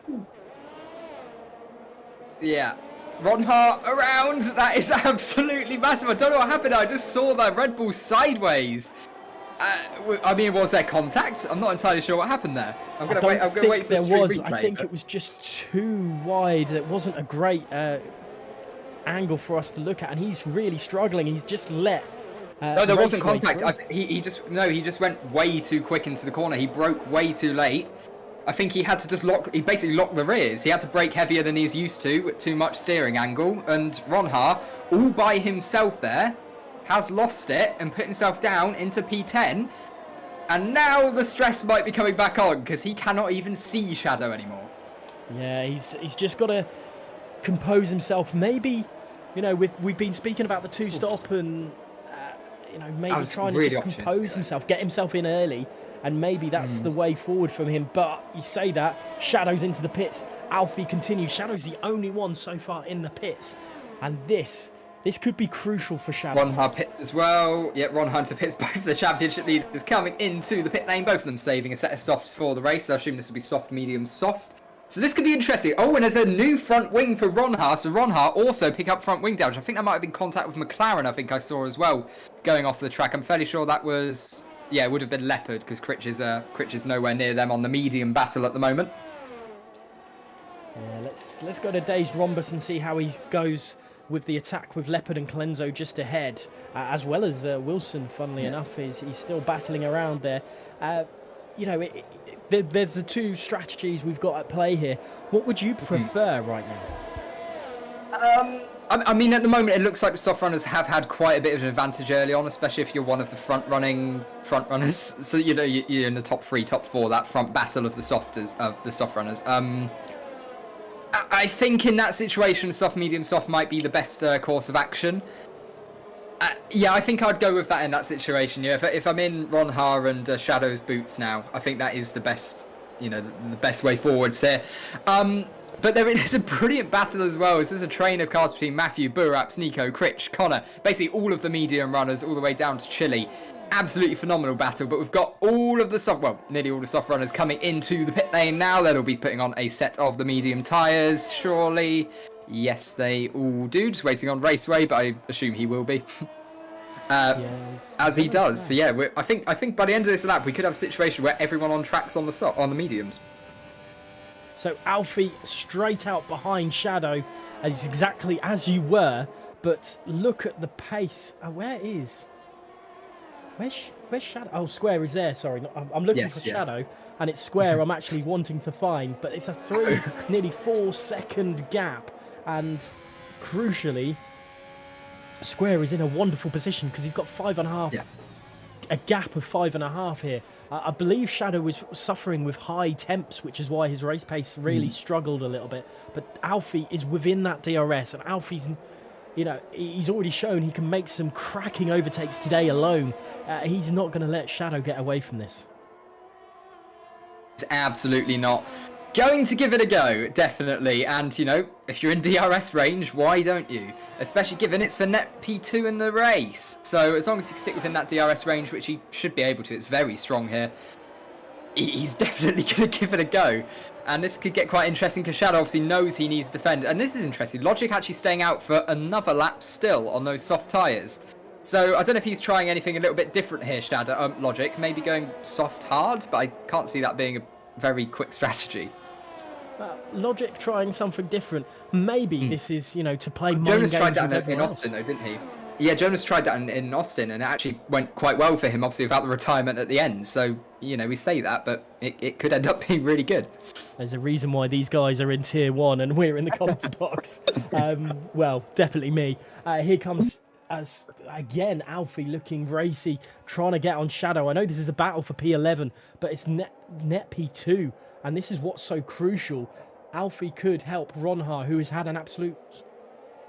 Yeah. Ron Haar around. That is absolutely massive. I don't know what happened. I just saw that Red Bull sideways. I mean, was there contact? I'm not entirely sure what happened there. I'm gonna wait. I'm gonna wait for the stream replay. I think it was just too wide. It wasn't a great angle for us to look at, and he's really struggling. He's just let. No, there wasn't contact. He just went way too quick into the corner. He broke way too late. I think he had to just he basically locked the rears. He had to brake heavier than he's used to with too much steering angle. And Ron Haar, all by himself there, has lost it and put himself down into P10. And now the stress might be coming back on because he cannot even see Shadow anymore. Yeah, he's just got to compose himself. Maybe, you know, we've been speaking about the 2-stop and, you know, maybe trying to just compose himself, get himself in early. And maybe that's the way forward from him. But you say that, Shadow's into the pits. Alfie continues. Shadow's the only one so far in the pits. And this could be crucial for Shadow. Ron Haar pits as well. Yeah, Ron Hunter pits. Both of the championship leaders coming into the pit lane. Both of them saving a set of softs for the race. I assume this will be soft, medium, soft. So this could be interesting. Oh, and there's a new front wing for Ron Haar. So Ron Haar also pick up front wing damage. I think that might have been contact with McLaren, I think I saw as well, going off the track. I'm fairly sure that was... Yeah, it would have been Leopard because Critch is nowhere near them on the medium battle at the moment. Yeah, let's go to Dazed Rhombus and see how he goes with the attack with Leopard and Clenzo just ahead, as well as Wilson. Funnily enough, he's still battling around there. You know, there's the 2 strategies we've got at play here. What would you prefer right now? I mean, at the moment, it looks like the soft runners have had quite a bit of an advantage early on, especially if you're one of the front runners. So, you know, you're in the top 3, top 4, that front battle of the soft runners. I think in that situation, soft, medium, soft might be the best course of action. Yeah, I think I'd go with that in that situation. Yeah, if I'm in Ron Haar and Shadow's boots now, I think that is the best, you know, the best way forwards here. But there is a brilliant battle as well. This is a train of cars between Matthew, Buraps, Nico, Critch, Connor. Basically all of the medium runners all the way down to Chile. Absolutely phenomenal battle. But we've got all of the nearly all the soft runners coming into the pit lane now. They'll be putting on a set of the medium tyres, surely. Yes, they all do. Just waiting on Raceway, but I assume he will be. As he does. So yeah, I think by the end of this lap, we could have a situation where everyone on track's on the mediums. So Alfie straight out behind Shadow, is exactly as you were, but look at the pace. Where's Shadow? Oh, Square is there. Sorry, I'm looking for Shadow, and it's Square I'm actually wanting to find, but it's a nearly 4 second gap, and crucially, Square is in a wonderful position because he's got 5.5, a gap of 5.5 here. I believe Shadow was suffering with high temps, which is why his race pace really struggled a little bit. But Alfie is within that DRS, and Alfie's, you know, he's already shown he can make some cracking overtakes today alone. He's not going to let Shadow get away from this. It's absolutely not. Going to give it a go, definitely. And, you know, if you're in DRS range, why don't you? Especially given it's for net P2 in the race. So as long as he can stick within that DRS range, which he should be able to, it's very strong here. He's definitely going to give it a go. And this could get quite interesting because Shadow obviously knows he needs to defend. And this is interesting. Logic actually staying out for another lap still on those soft tyres. So I don't know if he's trying anything a little bit different here, Shadow. Logic, maybe going soft hard, but I can't see that being a very quick strategy. Logic trying something different. Maybe this is, to play mind Jonas games tried that with in Austin, though, didn't he? Yeah, Jonas tried that in Austin, and it actually went quite well for him, obviously, without the retirement at the end. So, we say that, but it could end up being really good. There's a reason why these guys are in Tier 1 and we're in the comments box. Well, definitely me. Here comes, again, Alfie looking racy, trying to get on Shadow. I know this is a battle for P11, but it's net P2. And this is what's so crucial. Alfie could help Ronhar, who has had an absolute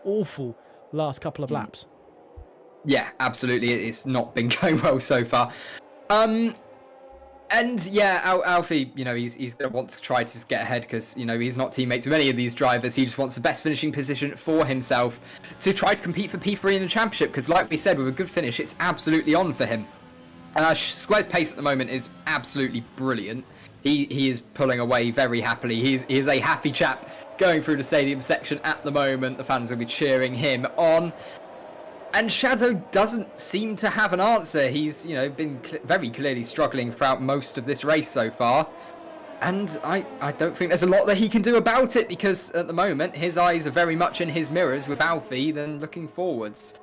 awful last couple of laps. Yeah, absolutely. It's not been going well so far. And yeah, Alfie, he's going to want to try to just get ahead because, he's not teammates with any of these drivers. He just wants the best finishing position for himself to try to compete for P3 in the championship because, like we said, with a good finish, it's absolutely on for him. Square's pace at the moment is absolutely brilliant. He is pulling away very happily. He is a happy chap going through the stadium section at the moment. The fans will be cheering him on. And Shadow doesn't seem to have an answer. He's, been very clearly struggling throughout most of this race so far. And I don't think there's a lot that he can do about it because at the moment his eyes are very much in his mirrors with Alfie than looking forwards.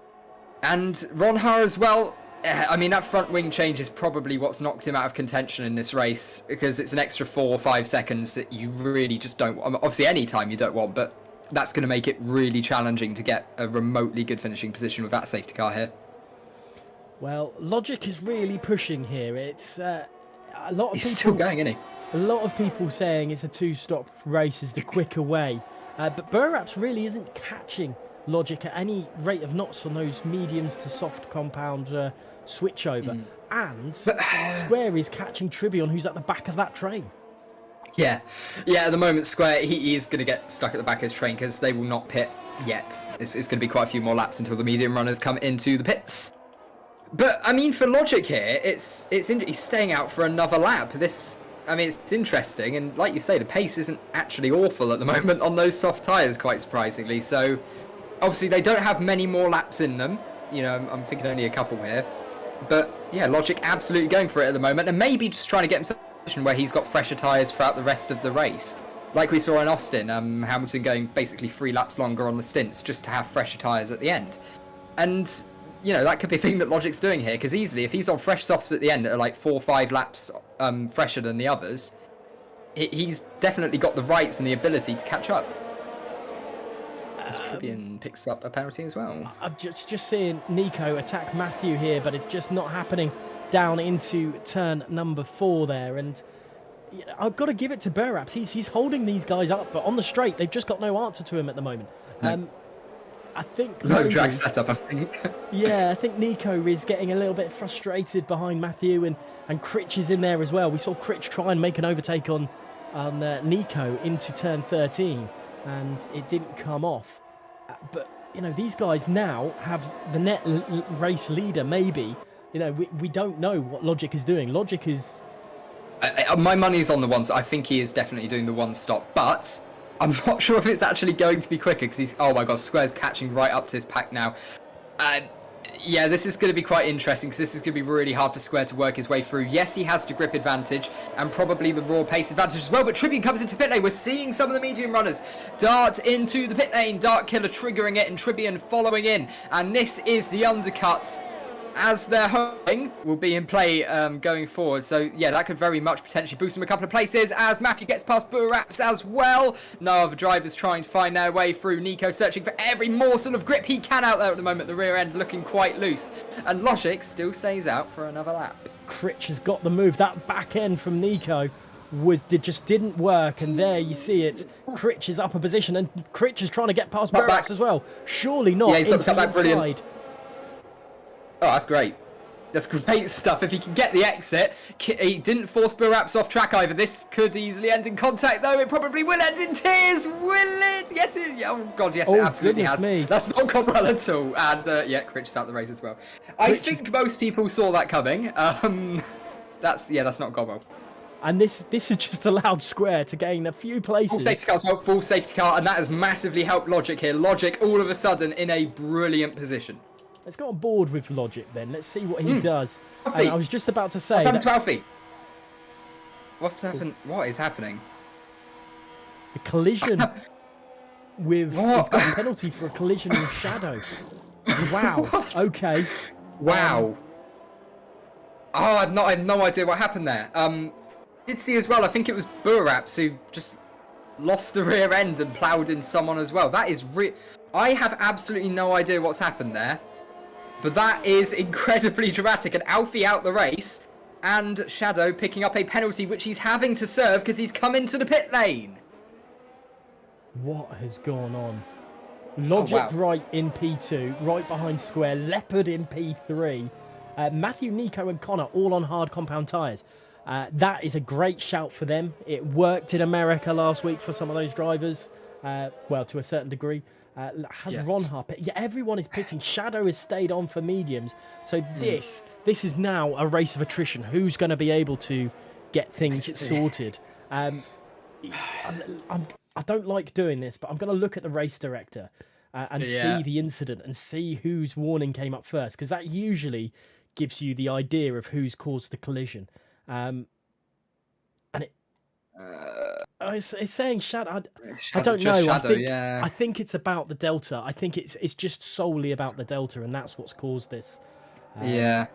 And Ronhar as well. I mean, that front wing change is probably what's knocked him out of contention in this race because it's an extra 4 or 5 seconds that you really just don't want. Obviously, any time you don't want, but that's going to make it really challenging to get a remotely good finishing position with that safety car here. Well, Logic is really pushing here. It's a lot of He's people, still going, isn't he? A lot of people saying it's a 2-stop race is the quicker way, but Burraps really isn't catching Logic at any rate of knots on those mediums to soft compound switchover. And Square is catching Tribion, who's at the back of that train. Yeah, at the moment, Square, he is going to get stuck at the back of his train because they will not pit yet. It's going to be quite a few more laps until the medium runners come into the pits. But, I mean, for Logic here, he's staying out for another lap. It's interesting, and like you say, the pace isn't actually awful at the moment on those soft tyres, quite surprisingly. So, obviously, they don't have many more laps in them. I'm thinking only a couple here. But, yeah, Logic absolutely going for it at the moment, and maybe just trying to get himself where he's got fresher tyres throughout the rest of the race. Like we saw in Austin, Hamilton going basically 3 laps longer on the stints just to have fresher tyres at the end. And, that could be a thing that Logic's doing here, because easily, if he's on fresh softs at the end that are like 4 or 5 laps fresher than the others, he's definitely got the rights and the ability to catch up. As Tribune picks up a penalty as well. I'm just seeing Nico attack Matthew here, but it's just not happening down into turn number 4 there, and I've got to give it to Burraps. He's holding these guys up, but on the straight they've just got no answer to him at the moment. No. I think no drag setup, I think. Yeah, I think Nico is getting a little bit frustrated behind Matthew, and Critch is in there as well. We saw Critch try and make an overtake on Nico into turn 13, and it didn't come off. But these guys now have the net race leader. Maybe. We don't know what Logic is doing. Logic is... my money's on the ones. I think he is definitely doing the one stop, but I'm not sure if it's actually going to be quicker because he's... Oh my god, Square's catching right up to his pack now. Yeah, this is going to be quite interesting because this is going to be really hard for Square to work his way through. Yes, he has the grip advantage and probably the raw pace advantage as well, but Tribune comes into pit lane. We're seeing some of the medium runners dart into the pit lane. Dark Killer triggering it and Tribune following in, and this is the undercut as their hoping will be in play going forward. So, yeah, that could very much potentially boost them a couple of places as Matthew gets past Burraps as well. No other drivers trying to find their way through. Nico searching for every morsel of grip he can out there at the moment. The rear end looking quite loose. And Logic still stays out for another lap. Critch has got the move. That back end from Nico just didn't work. And there you see it. Critch is up a position. And Critch is trying to get past Burraps as well. Surely not. Yeah, he's got to cut back. Inside. Brilliant. Oh, that's great. That's great stuff. If he can get the exit, he didn't force Bill Raps off track either. This could easily end in contact, though. It probably will end in tears. Will it? Yes, oh god, yes, it absolutely has. Me. That's not gone well at all. And yeah, Critch is out the race as well. I think most people saw that coming. That's not gone well. And this has just allowed Square to gain a few places. Full safety car as well, full safety car, and that has massively helped Logic here. Logic, all of a sudden, in a brilliant position. Let's go on board with Logic then. Let's see what he does. And I was just about to say... What's happened to Alfie? What's happened? What is happening? A collision with... What? He's got a penalty for a collision with Shadow. Wow. What? Okay. Wow. Oh, I have no idea what happened there. Did see as well, I think it was Buraps who just lost the rear end and ploughed in someone as well. That is I have absolutely no idea what's happened there. But that is incredibly dramatic. And Alfie out the race, and Shadow picking up a penalty which he's having to serve because he's come into the pit lane. What has gone on? Logic right in P2, right behind Square. Leopard in P3. Matthew, Nico and Connor all on hard compound tyres. That is a great shout for them. It worked in America last week for some of those drivers. Well, to a certain degree. Ronhar pit? Yeah, everyone is pitting. Shadow has stayed on for mediums. So this is now a race of attrition. Who's going to be able to get things sorted? I don't like doing this, but I'm going to look at the race director and see the incident and see whose warning came up first, because that usually gives you the idea of who's caused the collision. And it's saying Shadow. I don't know. Shadow, I think it's about the Delta. I think it's just solely about the Delta, and that's what's caused this. It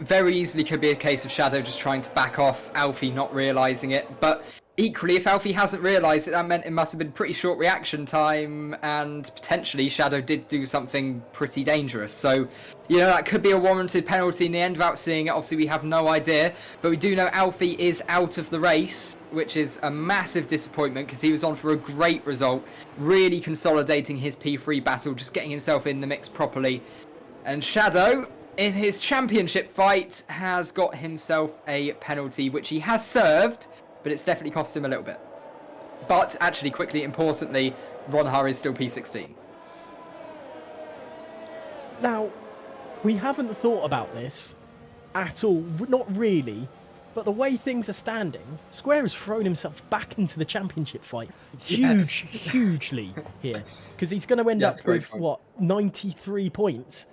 very easily could be a case of Shadow just trying to back off, Alfie not realising it. But equally, if Alfie hasn't realised it, that meant it must have been pretty short reaction time, and potentially Shadow did do something pretty dangerous. So, that could be a warranted penalty in the end without seeing it. Obviously, we have no idea. But we do know Alfie is out of the race, which is a massive disappointment because he was on for a great result, really consolidating his P3 battle, just getting himself in the mix properly. And Shadow, in his championship fight, has got himself a penalty, which he has served, but it's definitely cost him a little bit. But actually, quickly, importantly, Ronhar is still P16. Now, we haven't thought about this at all, not really, but the way things are standing, Square has thrown himself back into the championship fight hugely here, because he's going to end up with, 93 points?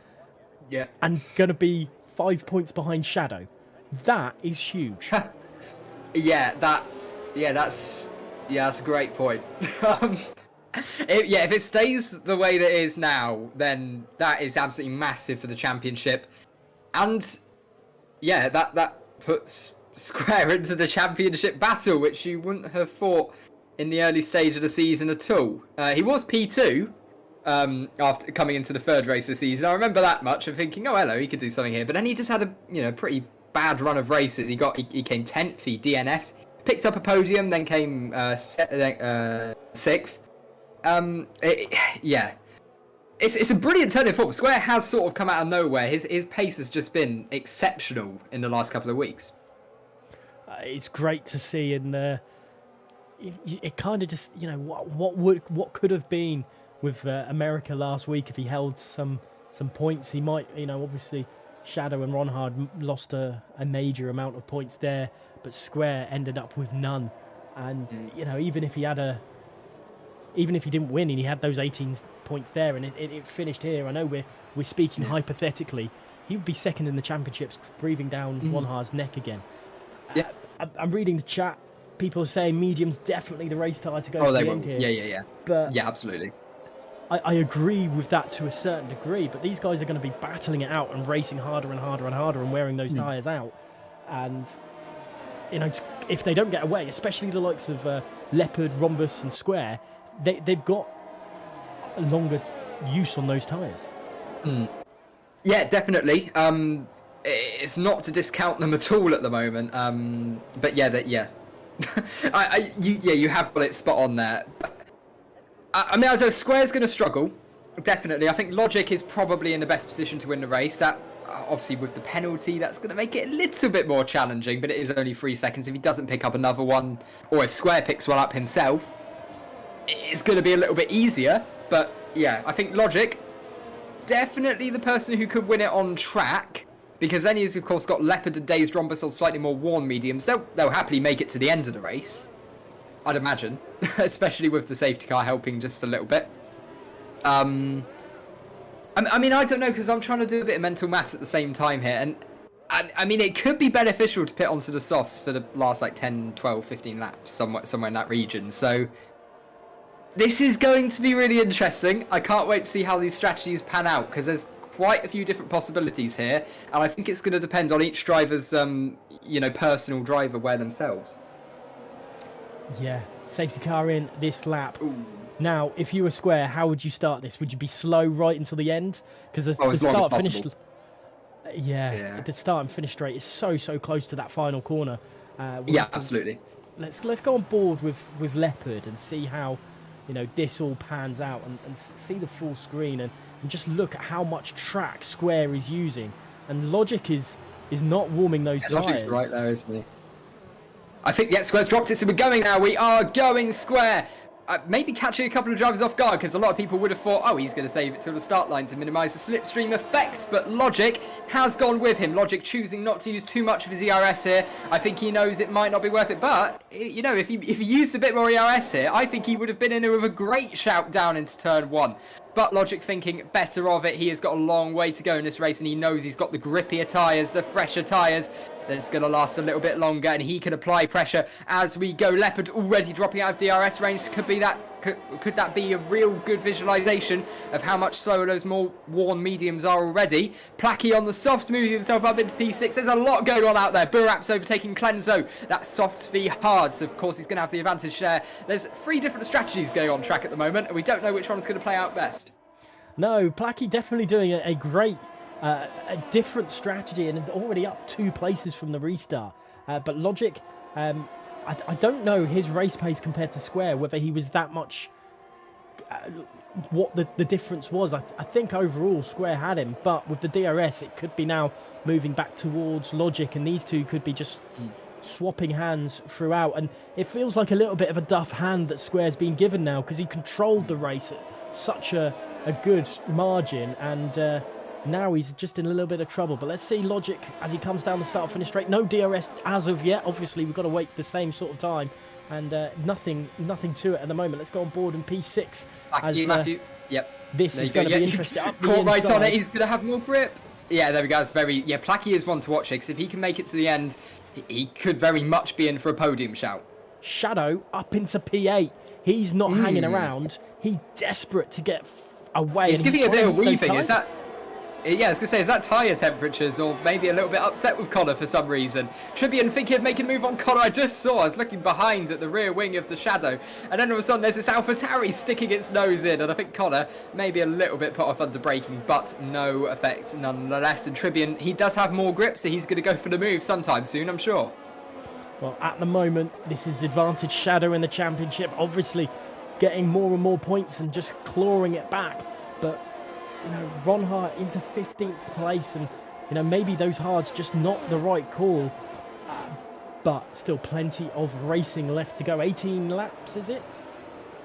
Yeah. And going to be 5 points behind Shadow. That is huge. That's a great point. If it stays the way that it is now, then that is absolutely massive for the championship. And that puts Square into the championship battle, which you wouldn't have thought in the early stage of the season at all. He was P2 after coming into the third race this season. I remember that much and thinking, oh hello, he could do something here. But then he just had a pretty bad run of races. He came 10th, he DNF'd, picked up a podium, then came 6th. It's a brilliant turn in form. Square has sort of come out of nowhere. His pace has just been exceptional in the last couple of weeks. It's great to see, and it kind of just what could have been with America last week if he held some points. He might obviously Shadow and Ronhard lost a major amount of points there, but Square ended up with none. And even if he didn't win and he had those 18 points there and it finished here, I know we're speaking hypothetically, he would be second in the championships, breathing down Ronhard's neck again. I'm reading the chat. People are saying medium's definitely the race tire to go to the end here. Yeah. But yeah, absolutely. I agree with that to a certain degree, but these guys are going to be battling it out and racing harder and harder and harder and wearing those tyres out. And, if they don't get away, especially the likes of Leopard, Rhombus and Square, they've got a longer use on those tyres. Yeah, definitely. It's not to discount them at all at the moment. But you have got it spot on there. I know Square's going to struggle, definitely. I think Logic is probably in the best position to win the race. That obviously with the penalty, that's going to make it a little bit more challenging, but it is only 3 seconds. If he doesn't pick up another one, or if Square picks one up himself, it's going to be a little bit easier. But yeah, I think Logic, definitely the person who could win it on track, because then he's of course got Leopard and Dazed Rhombus on slightly more worn mediums. They'll happily make it to the end of the race, I'd imagine, especially with the safety car helping just a little bit. I mean, I don't know, because I'm trying to do a bit of mental maths at the same time here, and I mean, it could be beneficial to pit onto the softs for the last like 10, 12, 15 laps, somewhere in that region. So this is going to be really interesting. I can't wait to see how these strategies pan out, because there's quite a few different possibilities here, and I think it's going to depend on each driver's, personal driver wear themselves. Yeah, safety car in this lap. Ooh. Now, if you were Square, how would you start this? Would you be slow right until the end? Because the as long as start finish, possible. the start and finish straight is so close to that final corner. Yeah, absolutely. Let's go on board with Leopard and see how this all pans out, and see the full screen and just look at how much track Square is using. And Logic is not warming those tyres. Logic's right there, isn't he? I think, yeah, Square's dropped it, so we're going now. We are going Square. Maybe catching a couple of drivers off guard, because a lot of people would have thought, oh, he's going to save it till the start line to minimise the slipstream effect, but Logic has gone with him. Logic choosing not to use too much of his ERS here. I think he knows it might not be worth it, but, if he used a bit more ERS here, I think he would have been in with a great shout down into turn 1. But Logic thinking better of it. He has got a long way to go in this race, and he knows he's got the grippier tyres, the fresher tyres. That's going to last a little bit longer, and he can apply pressure as we go. Leopard already dropping out of DRS range. Could that be a real good visualization of how much slower those more worn mediums are already? Placky on the softs, moving himself up into P6. There's a lot going on out there. Burap's overtaking Clenzo. That softs v hards. Of course, he's going to have the advantage there. There's 3 different strategies going on track at the moment, and we don't know which one's going to play out best. No, Placky definitely doing a great, a different strategy, and it's already up 2 places from the restart. But Logic, I don't know his race pace compared to Square, whether he was that much, what the difference was. I think overall Square had him, but with the DRS it could be now moving back towards Logic, and these two could be just swapping hands throughout. And it feels like a little bit of a duff hand that Square's been given now, because he controlled the race at such a good margin, and now he's just in a little bit of trouble. But let's see Logic as he comes down the start finish straight. No DRS as of yet. Obviously we've got to wait the same sort of time, and nothing to it at the moment. Let's go on board in P6. Matthew. Yep. This is going to be interesting. Up the Caught right inside. on it. He's going to have more grip. Yeah, there we go. It's Placky is one to watch here, because if he can make it to the end, he could very much be in for a podium shout. Shadow up into P8. He's not hanging around. He's desperate to get away. He's giving a bit of weaving. Is that? Yeah, I was going to say, is that tyre temperatures, or maybe a little bit upset with Connor for some reason? Tribune thinking of making a move on Connor. I was looking behind at the rear wing of the Shadow, and then all of a sudden there's this AlphaTauri sticking its nose in, and I think Connor maybe a little bit put off under braking, but no effect nonetheless. And Tribune, he does have more grip, so he's going to go for the move sometime soon, I'm sure. Well, at the moment, this is advantage Shadow in the championship, obviously getting more and more points and just clawing it back. But Ron Hart into 15th place, and maybe those hards just not the right call, but still plenty of racing left to go. 18 laps, is it?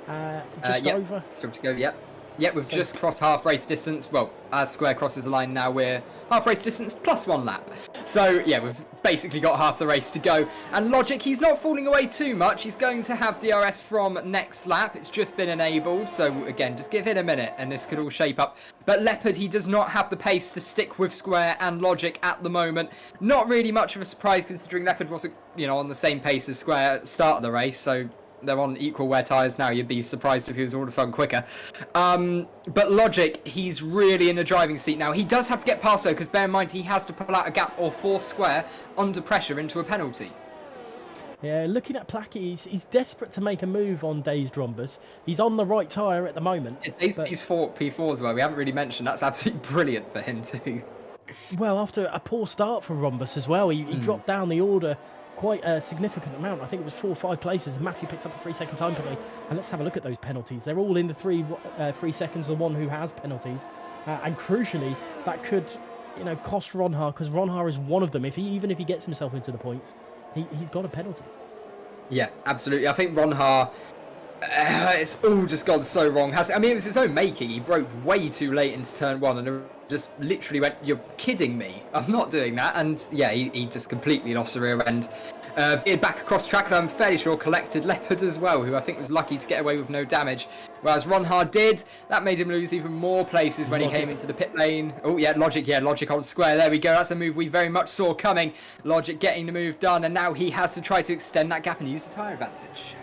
Over. Still to go. Yep, we've just crossed half race distance. Well, as Square crosses the line now, we're half race distance plus 1 lap. So yeah, we've basically got half the race to go. And Logic, he's not falling away too much. He's going to have DRS from next lap. It's just been enabled. So again, just give it a minute and this could all shape up. But Leopard, he does not have the pace to stick with Square and Logic at the moment. Not really much of a surprise, considering Leopard wasn't, on the same pace as Square at the start of the race. So they're on equal wear tyres now. You'd be surprised if he was all of a sudden quicker. But Logic, he's really in the driving seat now. He does have to get past though, because bear in mind he has to pull out a gap or force Square under pressure into a penalty. Yeah, looking at Placky, he's desperate to make a move on Dazed Rhombus. He's on the right tyre at the moment. Yeah, Dazed P4 as well. We haven't really mentioned. That's absolutely brilliant for him too. Well, after a poor start for Rhombus as well, he dropped down the order quite a significant amount. I think it was 4 or 5 places, and Matthew picked up a 3-second time penalty. And let's have a look at those penalties. They're all in the 3 seconds, the one who has penalties. And crucially, that could cost Ronha, because Ronha is one of them. Even if he gets himself into the points, he's got a penalty. Yeah, absolutely. I think Ronha, it's all just gone so wrong. I mean, it was his own making. He broke way too late into turn 1 and it just literally went, "You're kidding me. I'm not doing that." And yeah, he just completely lost the rear end. Veered back across track, and I'm fairly sure collected Leopard as well, who I think was lucky to get away with no damage. Whereas Ronha did. That made him lose even more places when he came into the pit lane. Oh, yeah, Logic on square. There we go. That's a move we very much saw coming. Logic getting the move done, and now he has to try to extend that gap and use the tyre advantage.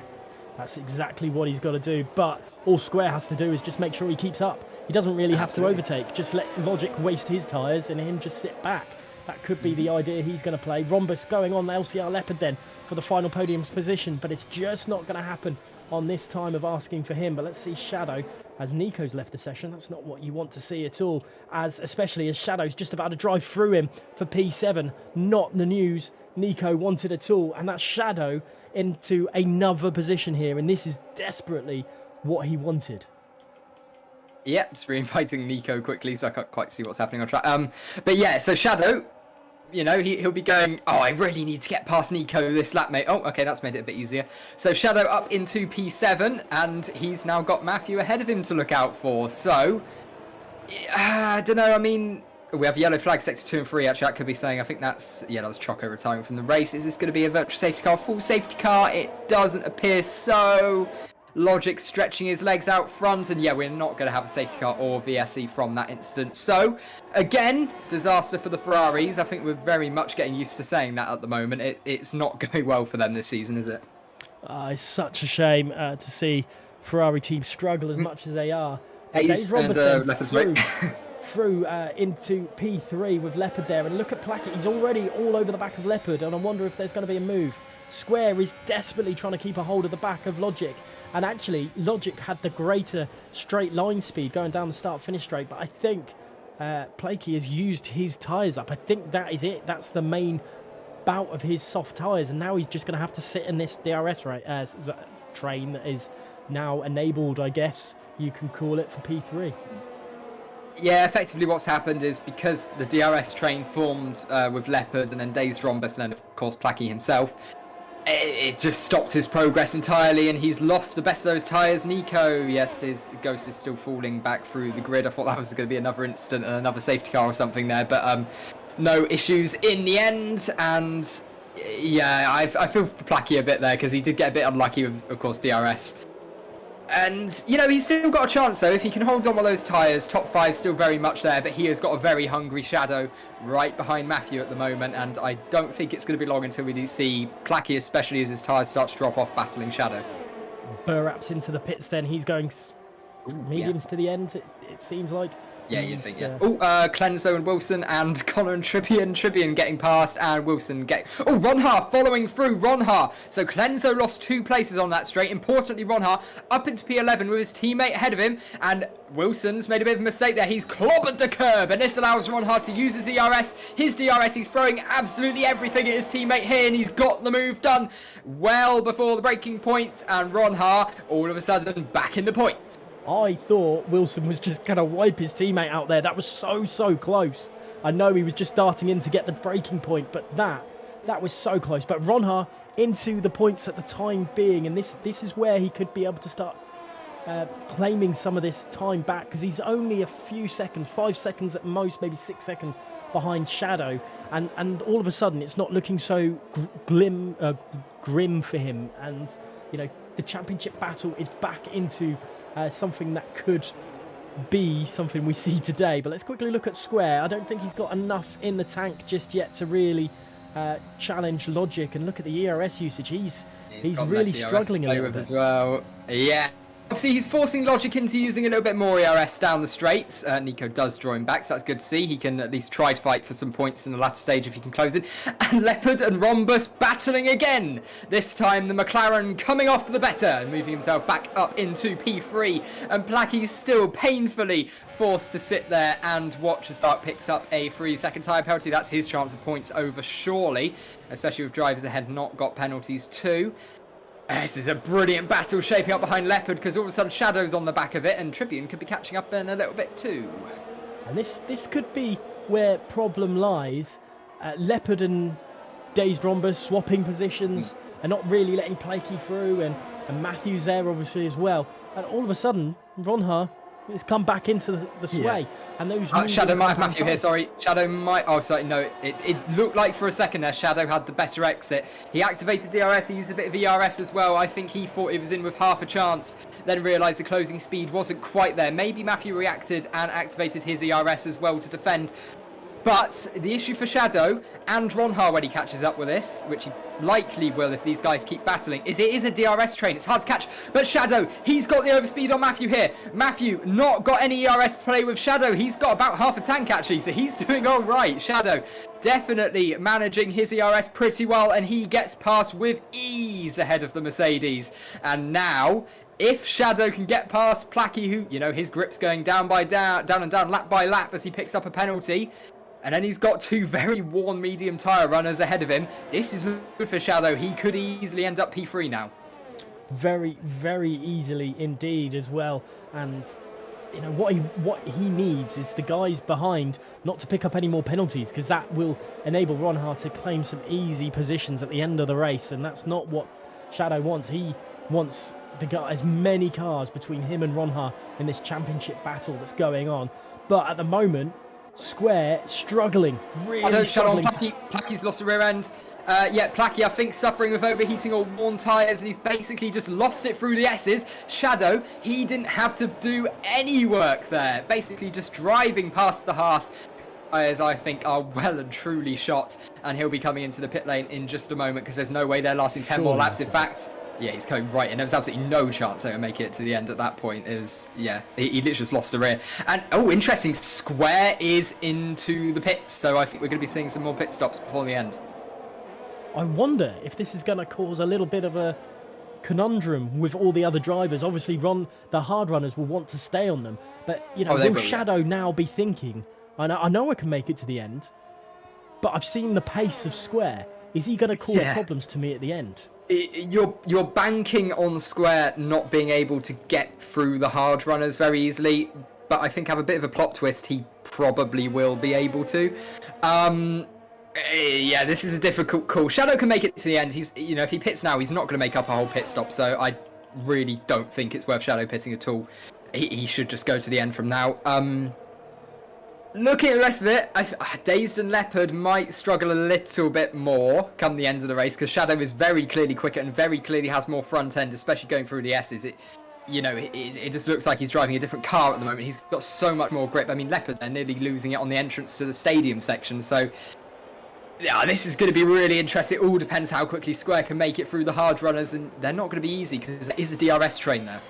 That's exactly what he's got to do. But all Square has to do is just make sure he keeps up. He doesn't really have to overtake. Just let Logic waste his tyres and him just sit back. That could be the idea he's going to play. Rhombus going on the LCR Leopard then for the final podium position, but it's just not going to happen on this time of asking for him. But let's see Shadow, as Nico's left the session. That's not what you want to see at all, especially as Shadow's just about to drive through him for P7. Not the news Nico wanted at all, and that's Shadow into another position here, and this is desperately what he wanted. Yeah, just re-inviting Nico quickly, so I can't quite see what's happening on track. But yeah, so Shadow, he'll be going, "Oh, I really need to get past Nico this lap, mate." Oh, okay, that's made it a bit easier. So Shadow up into P7, and he's now got Matthew ahead of him to look out for. So, I don't know, I mean, we have yellow flag sector 2 and 3, actually. That could be saying, I think that's Choco retiring from the race. Is this going to be a virtual safety car, full safety car? It doesn't appear so. Logic stretching his legs out front, and yeah, we're not going to have a safety car or VSE from that instance. So, again, disaster for the Ferraris. I think we're very much getting used to saying that at the moment. It's not going well for them this season, is it? It's such a shame to see Ferrari teams struggle as much as they are. Hayes and Leopard's right. Through into P3 with Leopard there, and look at Plackett, he's already all over the back of Leopard, and I wonder if there's going to be a move. Square is desperately trying to keep a hold of the back of Logic, and actually Logic had the greater straight line speed going down the start-finish straight, but I think Plakey has used his tyres up. I think that is it. That's the main bout of his soft tyres, and now he's just going to have to sit in this DRS train that is now enabled, I guess you can call it, for P3. Yeah, effectively what's happened is because the DRS train formed with Leopard and then Dazed Rhombus and then, of course, Plackey himself, it just stopped his progress entirely, and he's lost the best of those tyres. Nico, yes, his Ghost is still falling back through the grid. I thought that was going to be another incident and another safety car or something there, but no issues in the end. And yeah, I feel for Plackey a bit there because he did get a bit unlucky with, of course, DRS. And, he's still got a chance, though. If he can hold on with those tyres, top 5 still very much there, but he has got a very hungry Shadow right behind Matthew at the moment, and I don't think it's going to be long until we see Plackey, especially as his tyres start to drop off, battling Shadow. Burraps into the pits then. He's going mediums to the end, it seems like. Yeah, you'd think, yeah. Clenzo and Wilson and Connor and Tribbian getting past, and Wilson Ronha following through, Ronha. So Clenzo lost 2 places on that straight. Importantly, Ronha up into P11 with his teammate ahead of him, and Wilson's made a bit of a mistake there. He's clobbered the curb, and this allows Ronha to use his DRS. His DRS, he's throwing absolutely everything at his teammate here, and he's got the move done well before the breaking point, and Ronha, all of a sudden, back in the points. I thought Wilson was just going to wipe his teammate out there. That was so close. I know he was just darting in to get the breaking point, but that was so close. But Ronha into the points at the time being, and this is where he could be able to start claiming some of this time back, because he's only a few seconds, 5 seconds at most, maybe 6 seconds behind Shadow, and all of a sudden it's not looking so grim for him, and the championship battle is back into something that could be something we see today. But let's quickly look at Square. I don't think he's got enough in the tank just yet to really challenge Logic, and look at the ERS usage. He's really struggling a little bit as well. Yeah. Obviously, he's forcing Logic into using a little bit more ERS down the straights. Nico does draw him back, so that's good to see. He can at least try to fight for some points in the latter stage if he can close it. And Leopard and Rhombus battling again. This time, the McLaren coming off the better, moving himself back up into P3. And Plackey's still painfully forced to sit there and watch as Stark picks up a 3-second tyre penalty. That's his chance of points over, surely, especially with drivers ahead not got penalties too. This is a brilliant battle shaping up behind Leopard, because all of a sudden Shadow's on the back of it, and Tribune could be catching up in a little bit too. And this could be where problem lies. Leopard and Dazed Rhombus swapping positions and not really letting Plakey through, and Matthew's there obviously as well. And all of a sudden, Ronha has come back into the sway. And those Shadow might have Matthew here, sorry. Shadow might... Oh, sorry, no. It looked like for a second there Shadow had the better exit. He activated DRS, he used a bit of ERS as well. I think he thought he was in with half a chance, then realised the closing speed wasn't quite there. Maybe Matthew reacted and activated his ERS as well to defend. But the issue for Shadow and Ronha when he catches up with this, which he likely will if these guys keep battling, is it is a DRS train. It's hard to catch. But Shadow, he's got the overspeed on Matthew here. Matthew not got any ERS to play with Shadow. He's got about half a tank actually, so he's doing all right. Shadow definitely managing his ERS pretty well, and he gets past with ease ahead of the Mercedes. And now, if Shadow can get past Plakey, who, you know, his grip's going down by down, lap by lap as he picks up a penalty, and then he's got two very worn medium tyre runners ahead of him. This is good for Shadow. He could easily end up P3 now. Very, very easily indeed as well. And you know what he needs is the guys behind not to pick up any more penalties, because that will enable Ronha to claim some easy positions at the end of the race, and that's not what Shadow wants. He wants as many cars between him and Ronha in this championship battle that's going on. But at the moment, Square struggling, really struggling. Plakey's lost the rear end. Yeah, Plakey, I think, suffering with overheating or worn tyres, and he's basically just lost it through the S's. Shadow, he didn't have to do any work there. Basically just driving past the Haas. Tyres, I think, are well and truly shot, and he'll be coming into the pit lane in just a moment, because there's no way they're lasting 10 more laps. In fact, yeah, he's coming right in. There was absolutely no chance they would make it to the end at that point. It was, yeah, he literally just lost the rear. And, oh, interesting, Square is into the pits, so I think we're going to be seeing some more pit stops before the end. I wonder if this is going to cause a little bit of a conundrum with all the other drivers. Obviously, the hard runners will want to stay on them, but, you know, will Shadow now be thinking, I know I can make it to the end, but I've seen the pace of Square. Is he going to cause problems to me at the end? You're banking on Square not being able to get through the hard runners very easily, but I think have a bit of a plot twist. He probably will be able to. Yeah, this is a difficult call. Shadow can make it to the end. He's, you know, if he pits now, he's not going to make up a whole pit stop. So I really don't think it's worth Shadow pitting at all. He should just go to the end from now. Looking at the rest of it, Dazed and Leopard might struggle a little bit more come the end of the race, because Shadow is very clearly quicker and very clearly has more front end, especially going through the S's. It just looks like he's driving a different car at the moment. He's got so much more grip. I mean, Leopard, they're nearly losing it on the entrance to the stadium section. So, yeah, this is going to be really interesting. It all depends how quickly Square can make it through the hard runners, and they're not going to be easy because there is a DRS train there.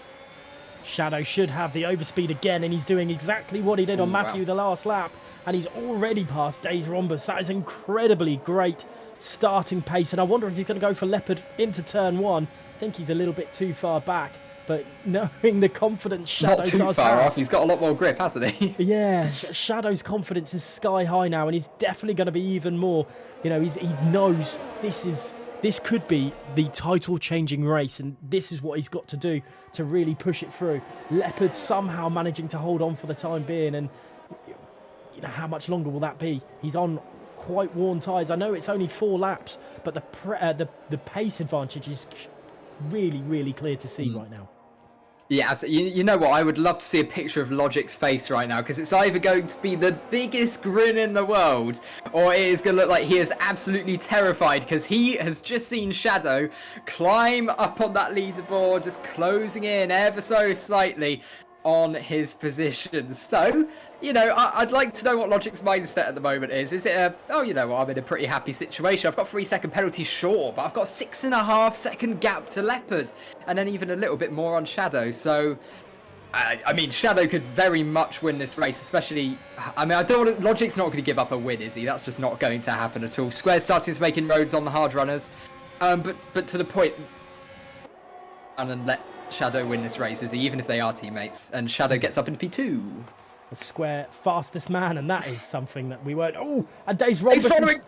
Shadow should have the overspeed again, and he's doing exactly what he did on Matthew the last lap, and he's already passed Dazed Rhombus. That is incredibly great starting pace, and I wonder if he's going to go for Leopard into turn one. I think he's a little bit too far back, but knowing the confidence Shadow does have... Not too far off, he's got a lot more grip, hasn't he? Yeah, Shadow's confidence is sky high now, and he's definitely going to be even more. You know, he knows this could be the title-changing race, and this is what he's got to do to really push it through. Leopard somehow managing to hold on for the time being, and you know, how much longer will that be? He's on quite worn tyres. I know it's only 4 laps, but the pace advantage is really, really clear to see right now. Yeah, absolutely. You know what? I would love to see a picture of Logic's face right now, because it's either going to be the biggest grin in the world, or it is going to look like he is absolutely terrified, because he has just seen Shadow climb up on that leaderboard, just closing in ever so slightly on his position. So, you know, I'd like to know what Logic's mindset at the moment is. Is it oh, you know what, I'm in a pretty happy situation. I've got 3-second penalty, sure, but I've got 6.5-second gap to Leopard, and then even a little bit more on Shadow. So, I mean, Shadow could very much win this race, especially... I mean, Logic's not going to give up a win, is he? That's just not going to happen at all. Square's starting to make inroads on the hard runners, but to the point... And then let Shadow win this race, is he? Even if they are teammates. And Shadow gets up into P2. The Square fastest man, and that is something that we weren't. Oh, and Days Rhombus.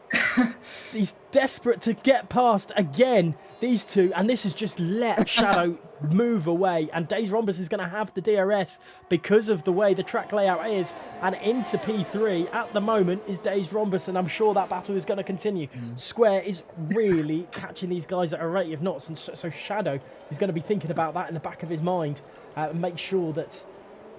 He's desperate to get past again. These two, and this has just let Shadow move away. And Days Rhombus is going to have the DRS because of the way the track layout is. And into P3 at the moment is Days Rhombus, and I'm sure that battle is going to continue. Square is really catching these guys at a rate of knots, and so Shadow is going to be thinking about that in the back of his mind, and make sure that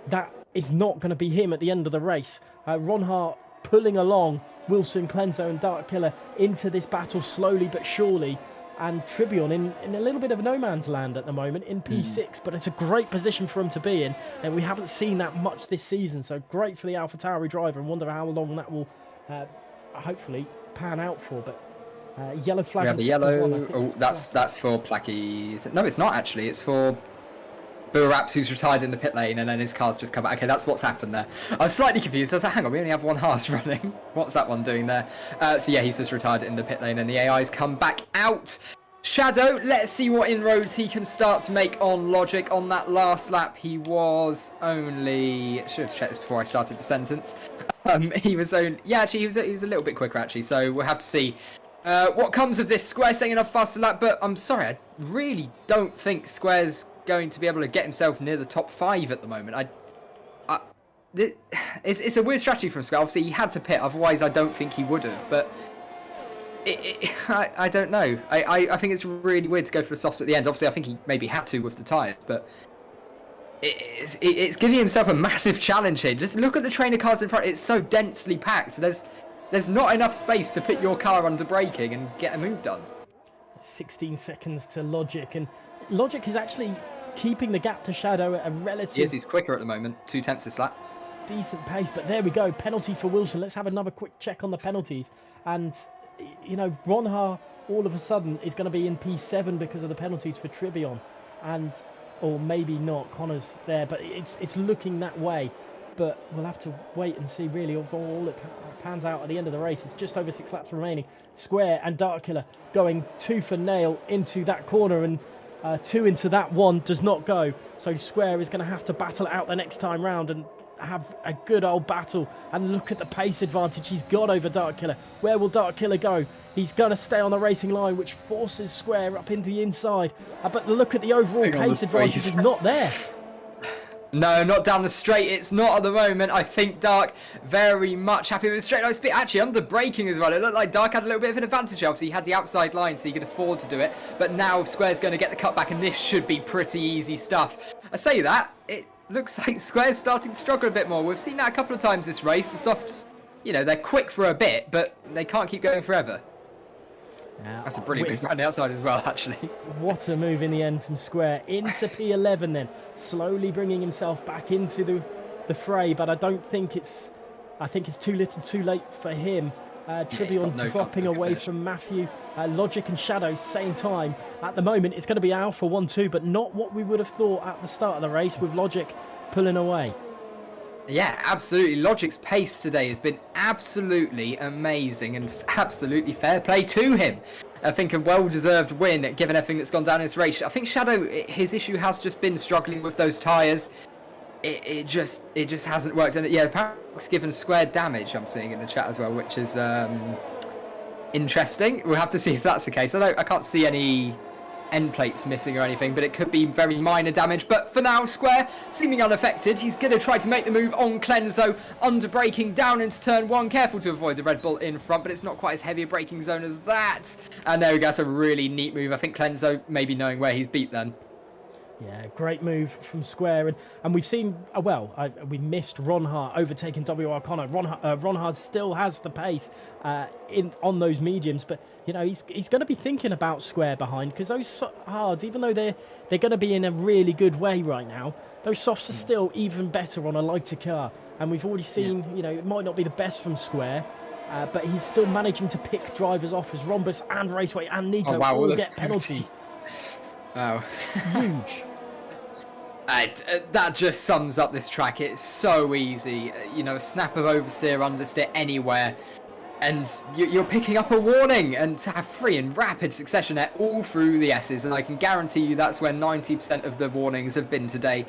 that is not going to be him at the end of the race. Ron Hart pulling along Wilson, Clenzo and Dark Killer into this battle slowly but surely. And Tribion in a little bit of no man's land at the moment in P6, but it's a great position for him to be in, and we haven't seen that much this season, so great for the AlphaTauri driver, and wonder how long that will hopefully pan out for. But yellow flag. We have a yellow. That's for Placky. No, it's not actually. It's for Buraps, who's retired in the pit lane, and then his car's just come back. Okay, that's what's happened there. I was slightly confused. I was like, hang on, we only have one Haas running. What's that one doing there? So yeah, he's just retired in the pit lane, and the AI's come back out. Shadow, let's see what inroads he can start to make on Logic. On that last lap, he was only... Should have checked this before I started the sentence. He was only... Yeah, actually, he was a little bit quicker, actually, so we'll have to see what comes of this. Square saying enough faster lap, but I'm sorry, I really don't think Square's going to be able to get himself near the top 5 at the moment. It's a weird strategy from Square. Obviously, he had to pit, otherwise I don't think he would have, but I don't know. I think it's really weird to go for the softs at the end. Obviously, I think he maybe had to with the tyres, but it's giving himself a massive challenge here. Just look at the trainer cars in front. It's so densely packed. There's not enough space to put your car under braking and get a move done. 16 seconds to Logic, and Logic is actually keeping the gap to Shadow at a relative... He's quicker at the moment. 2/10 this lap. Decent pace, but there we go. Penalty for Wilson. Let's have another quick check on the penalties. And, you know, Ronha all of a sudden is going to be in P7 because of the penalties for Tribion. And, or maybe not, Connor's there, but it's looking that way. But we'll have to wait and see, really, if all it pans out at the end of the race. It's just over 6 laps remaining. Square and Dark Killer going tooth and nail into that corner, and 2 into that 1 does not go. So Square is going to have to battle it out the next time round and have a good old battle. And look at the pace advantage he's got over Dark Killer. Where will Dark Killer go? He's going to stay on the racing line, which forces Square up into the inside. But look at the overall pace advantage is not there. No, not down the straight. It's not at the moment. I think Dark very much happy with straight line speed. Actually, under braking as well. It looked like Dark had a little bit of an advantage. Obviously, he had the outside line, so he could afford to do it. But now Square's going to get the cutback, and this should be pretty easy stuff. I say that, it looks like Square's starting to struggle a bit more. We've seen that a couple of times this race. The softs, you know, they're quick for a bit, but they can't keep going forever. That's a brilliant move around the outside as well, actually. What a move in the end from Square. Into P11 then. Slowly bringing himself back into the fray, but I don't think it's... I think it's too little too late for him. Tribion dropping away from Matthew. Logic and Shadow, same time. At the moment, it's going to be Alpha 1-2, but not what we would have thought at the start of the race, with Logic pulling away. Yeah, absolutely. Logic's pace today has been absolutely amazing, and absolutely fair play to him. I think a well-deserved win, given everything that's gone down in this race. I think Shadow, his issue has just been struggling with those tyres. It just hasn't worked. And yeah, apparently it's given Square damage, I'm seeing in the chat as well, which is interesting. We'll have to see if that's the case. I can't see any end plates missing or anything, but it could be very minor damage. But for now, Square seeming unaffected. He's going to try to make the move on Clenzo, under braking down into turn 1, careful to avoid the Red Bull in front, but it's not quite as heavy a braking zone as that. And there we go, that's a really neat move. I think Clenzo maybe knowing where he's beat then. Yeah, great move from Square, and we've seen we missed Ronhard overtaking WR Connor. Ronhard still has the pace on those mediums, but you know he's going to be thinking about Square behind, because those hards, even though they're going to be in a really good way right now, those softs are still even better on a lighter car. And we've already seen, you know, it might not be the best from Square, but he's still managing to pick drivers off as Rhombus and Raceway and Nico all get penalties. Wow. Huge. That just sums up this track. It's so easy. You know, a snap of oversteer, understeer anywhere, and you're picking up a warning. And to have 3 in rapid succession there, all through the S's, and I can guarantee you that's where 90% of the warnings have been today.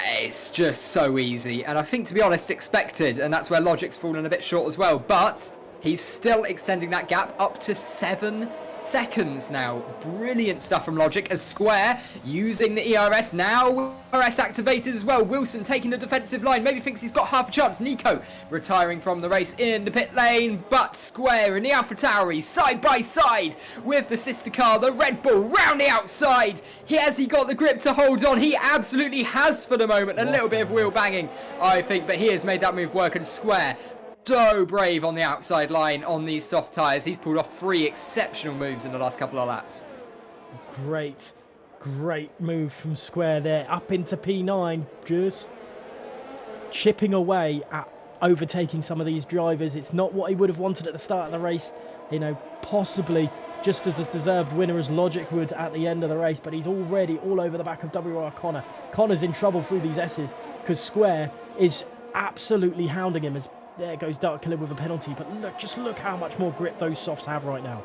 It's just so easy, and I think, to be honest, expected, and that's where Logic's fallen a bit short as well, but he's still extending that gap up to 7 seconds now. Brilliant stuff from Logic as Square using the ERS now. ERS activated as well. Wilson taking the defensive line. Maybe thinks he's got half a chance. Nico retiring from the race in the pit lane. But Square and the AlphaTauri side by side with the sister car, the Red Bull, round the outside. Has he got the grip to hold on? He absolutely has for the moment. A little bit of wheel banging, I think, but he has made that move work. And Square, so brave on the outside line on these soft tyres. He's pulled off 3 exceptional moves in the last couple of laps. Great move from Square there. Up into P9, just chipping away at overtaking some of these drivers. It's not what he would have wanted at the start of the race. You know, possibly just as a deserved winner as Logic would at the end of the race, but he's already all over the back of WR Connor. Connor's in trouble through these S's because Square is absolutely hounding him as there goes Dark Killer with a penalty, but look how much more grip those softs have right now.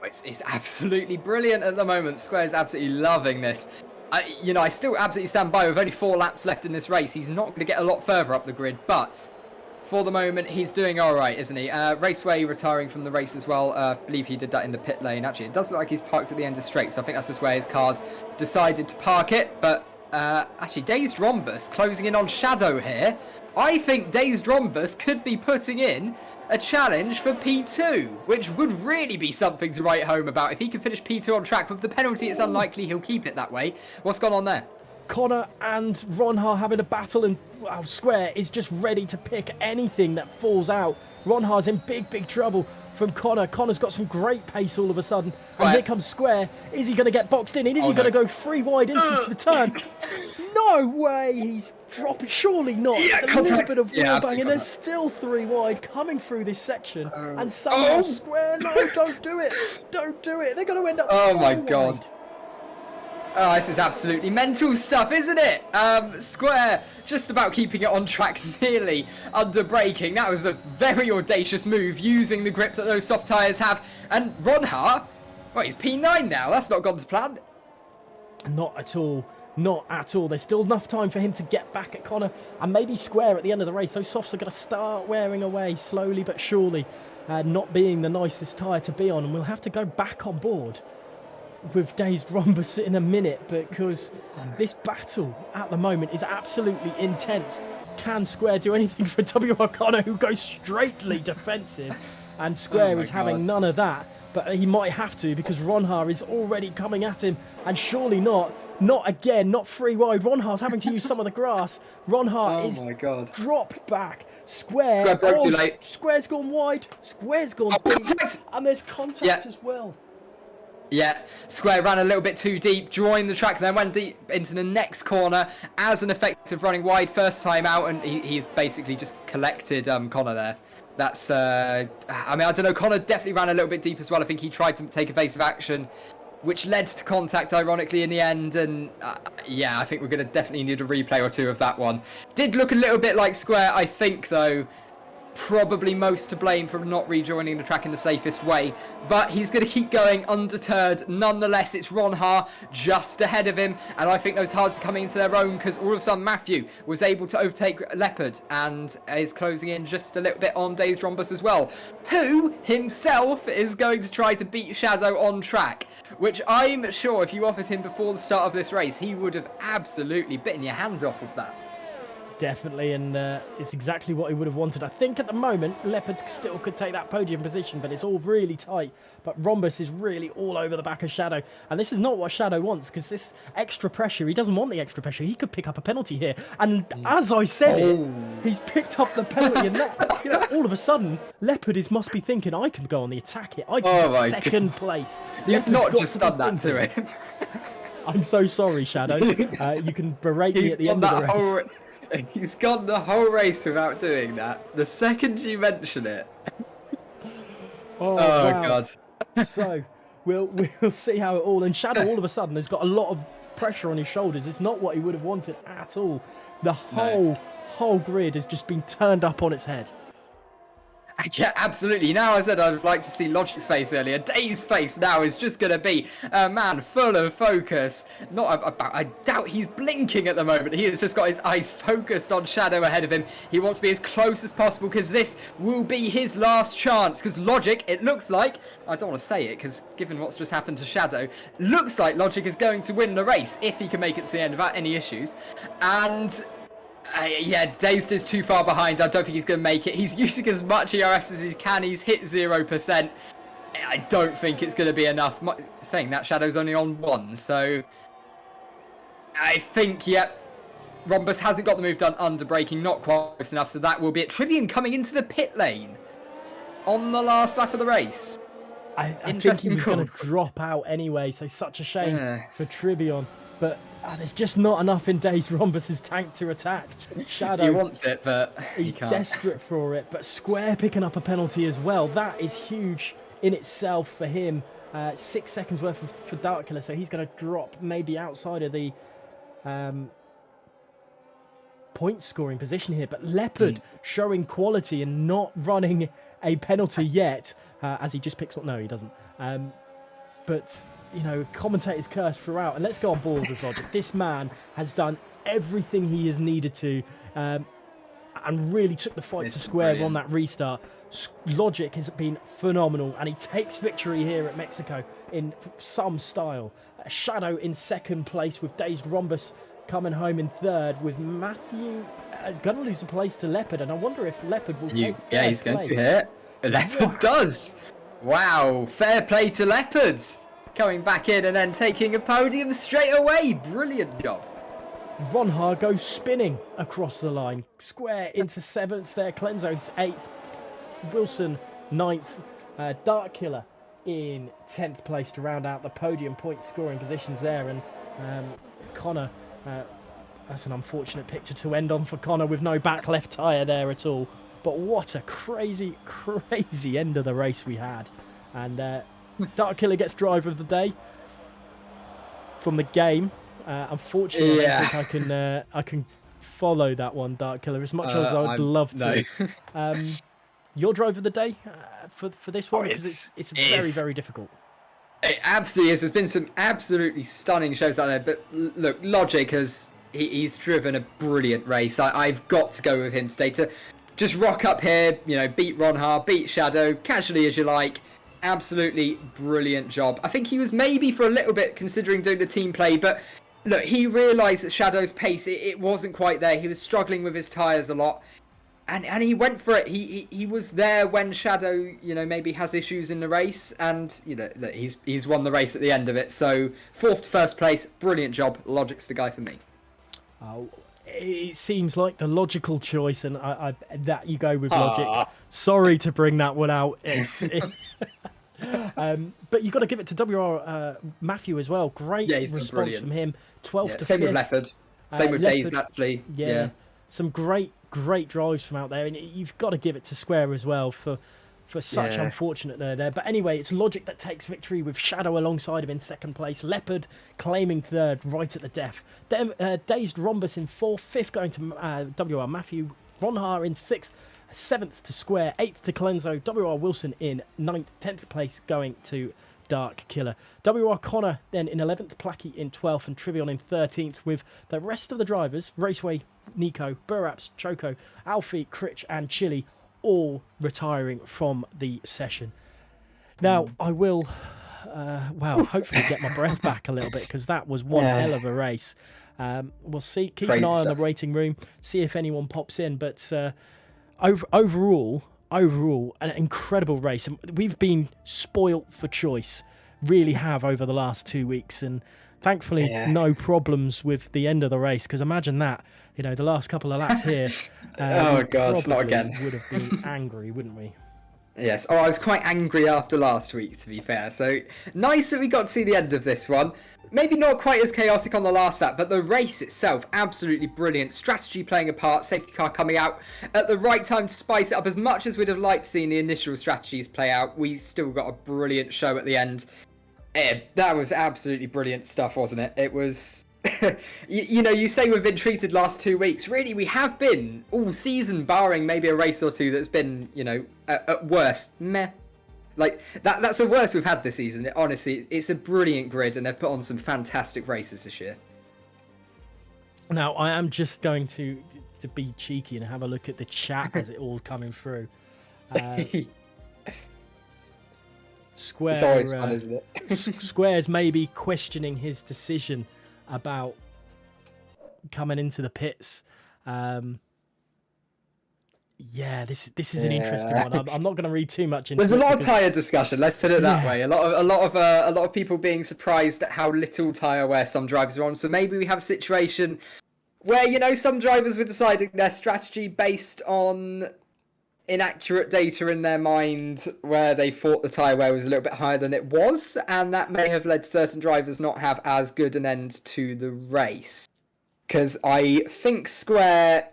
It's absolutely brilliant at the moment. Square's absolutely loving this. I still absolutely stand by. With only 4 laps left in this race, he's not going to get a lot further up the grid, but for the moment, he's doing all right, isn't he? Raceway retiring from the race as well. I believe he did that in the pit lane. Actually, it does look like he's parked at the end of straight, so I think that's just where his car's decided to park it. But actually, Dazed Rhombus closing in on Shadow here. I think Dazed Rhombus could be putting in a challenge for P2, which would really be something to write home about. If he can finish P2 on track with the penalty, it's unlikely he'll keep it that way. What's gone on there? Connor and Ronhar having a battle, and Square is just ready to pick anything that falls out. Ronhar's in big trouble from Connor. Connor's got some great pace all of a sudden. And here comes Square. Is he going to get boxed in? Is he going to go 3 wide into the turn? No way! He's dropping. Surely not. Yeah, a little bit of wheel banging. There's still 3 wide coming through this section. And somehow Square, no, don't do it. Don't do it. They're going to end up. Oh my God. Oh, this is absolutely mental stuff, isn't it? Square just about keeping it on track, nearly under braking. That was a very audacious move using the grip that those soft tyres have. And Ronhar, well, he's P9 now. That's not gone to plan. Not at all. Not at all. There's still enough time for him to get back at Connor. And maybe Square at the end of the race. Those softs are going to start wearing away slowly but surely. Not being the nicest tyre to be on. And we'll have to go back on board with Dazed Rhombus in a minute, because this battle at the moment is absolutely intense. Can Square do anything for WR Connor, who goes straightly defensive? And Square is having none of that, but he might have to, because Ronhar is already coming at him, and surely not again, not 3 wide. Ronhar's having to use some of the grass. Ronhar is dropped back. Square broke too late. Square's gone wide. Square's gone deep, and there's contact as well. Yeah, Square ran a little bit too deep, drawing the track, and then went deep into the next corner as an effect of running wide first time out, and he's basically just collected Connor there. That's, I don't know, Connor definitely ran a little bit deep as well. I think he tried to take evasive action, which led to contact, ironically, in the end, and I think we're going to definitely need a replay or 2 of that one. Did look a little bit like Square, I think, though. Probably most to blame for not rejoining the track in the safest way, but he's going to keep going undeterred. Nonetheless, it's Ronhar just ahead of him, and I think those hards are coming into their own, because all of a sudden Matthew was able to overtake Leopard and is closing in just a little bit on Dazed Rhombus as well, who himself is going to try to beat Shadow on track, which I'm sure if you offered him before the start of this race, he would have absolutely bitten your hand off of that. Definitely, and it's exactly what he would have wanted. I think at the moment, Leopard still could take that podium position, but it's all really tight. But Rhombus is really all over the back of Shadow. And this is not what Shadow wants, because this extra pressure, he doesn't want the extra pressure. He could pick up a penalty here. And as I said he's picked up the penalty. And that, all of a sudden, Leopard must be thinking, I can go on the attack here. I can get second place. You've not just done that to him. I'm so sorry, Shadow. You can berate me at the end of the race. He's gone the whole race without doing that. The second you mention it. Oh wow. God. So we'll see how it all. And Shadow all of a sudden has got a lot of pressure on his shoulders. It's not what he would have wanted at all. The whole grid has just been turned up on its head. Yeah, absolutely. Now I said I'd like to see Logic's face earlier. Dave's face now is just going to be a man full of focus. I doubt he's blinking at the moment. He has just got his eyes focused on Shadow ahead of him. He wants to be as close as possible because this will be his last chance. Because Logic, it looks like, I don't want to say it because given what's just happened to Shadow, looks like Logic is going to win the race if he can make it to the end without any issues. And yeah, Dazed is too far behind. I don't think he's going to make it. He's using as much ERS as he can. He's hit 0%. I don't think it's going to be enough. Saying that, Shadow's only on 1, so I think, Rhombus hasn't got the move done under braking, not close enough, so that will be it. Tribune coming into the pit lane on the last lap of the race. I think he was going to drop out anyway, so such a shame for Tribune. But there's just not enough in Daze Rhombus's tank to attack Shadow. He wants it, but he's desperate for it. But Square picking up a penalty as well. That is huge in itself for him. 6 seconds worth for Darkkiller, so he's going to drop maybe outside of the point scoring position here. But Leopard showing quality and not running a penalty yet, as he just picks up. No, he doesn't. But you know, commentators curse throughout, and let's go on board with Logic. This man has done everything he has needed to, and really took the fight to Square on that restart. Logic has been phenomenal, and he takes victory here at Mexico in some style. Shadow in second place with Dazed Rhombus coming home in third, with Matthew gonna lose a place to Leopard, and I wonder if Leopard will take yeah, he's going to be hit. Leopard does. Wow, fair play to Leopard. Coming back in and then taking a podium straight away. Brilliant job. Ronhar goes spinning across the line. Square into 7th there. Clenzo's 8th. Wilson 9th. Darkkiller in 10th place to round out the podium point scoring positions there. And Connor, that's an unfortunate picture to end on for Connor with no back left tyre there at all. But what a crazy, crazy end of the race we had. And Darkkiller gets driver of the day from the game. Unfortunately, I don't think I can follow that one, Darkkiller, as much as I'd love to. No. Your driver of the day for this one, because it's very, very difficult. It absolutely is. There's been some absolutely stunning shows out there, but look, Logic he's driven a brilliant race. I've got to go with him today to just rock up here, you know, beat Ronhar, beat Shadow, casually as you like. Absolutely brilliant job. I think he was maybe for a little bit considering doing the team play, but look, he realised that Shadow's pace, it wasn't quite there. He was struggling with his tyres a lot, and he went for it. He was there when Shadow, you know, maybe has issues in the race, and you know that he's won the race at the end of it. So 4th to 1st place, brilliant job. Logic's the guy for me. Oh, it seems like the logical choice, and I that you go with Logic. Sorry to bring that one out. But you've got to give it to WR Matthew as well. Great response from him. 12th to 5th. Same with Leopard. Same with Dazed, actually. Yeah. Some great drives from out there. And you've got to give it to Square as well for such unfortunate there. But anyway, it's Logic that takes victory with Shadow alongside him in 2nd place. Leopard claiming 3rd right at the death. Dazed Rhombus in 4th. 5th going to WR Matthew. Ronhar in 6th. 7th to Square, 8th to Clenzo, WR Wilson in 9th, 10th place going to Darkkiller. WR Connor then in 11th, Placky in 12th, and Trivion in 13th, with the rest of the drivers, Raceway, Nico, Buraps, Choco, Alfie, Critch and Chili, all retiring from the session. Now, I will, hopefully get my breath back a little bit, because that was one hell of a race. We'll see, keep an eye on the waiting room, see if anyone pops in, but overall, an incredible race. And we've been spoilt for choice, really have, over the last 2 weeks. And thankfully, no problems with the end of the race. Because imagine that, you know, the last couple of laps here. Oh, God, not again. Would have been angry, wouldn't we? Yes. Oh, I was quite angry after last week, to be fair. So nice that we got to see the end of this one. Maybe not quite as chaotic on the last lap, but the race itself, absolutely brilliant. Strategy playing a part, safety car coming out at the right time to spice it up. As much as we'd have liked seeing the initial strategies play out, we still got a brilliant show at the end. That was absolutely brilliant stuff, wasn't it? It was you say we've been treated last 2 weeks. Really, we have been all season, barring maybe a race or two that's been, at worst, meh. Like, that's the worst we've had this season. Honestly, it's a brilliant grid, and they've put on some fantastic races this year. Now, I am just going to be cheeky and have a look at the chat as it all coming through. Square, it's always fun, isn't it? Square's maybe questioning his decision about coming into the pits. Yeah, this is an interesting one. I'm not going to read too much into it. There's a lot of tyre discussion. Let's put it that way. A lot of people being surprised at how little tyre wear some drivers are on. So maybe we have a situation where some drivers were deciding their strategy based on inaccurate data in their mind, where they thought the tyre wear was a little bit higher than it was, and that may have led certain drivers not have as good an end to the race. Because I think Square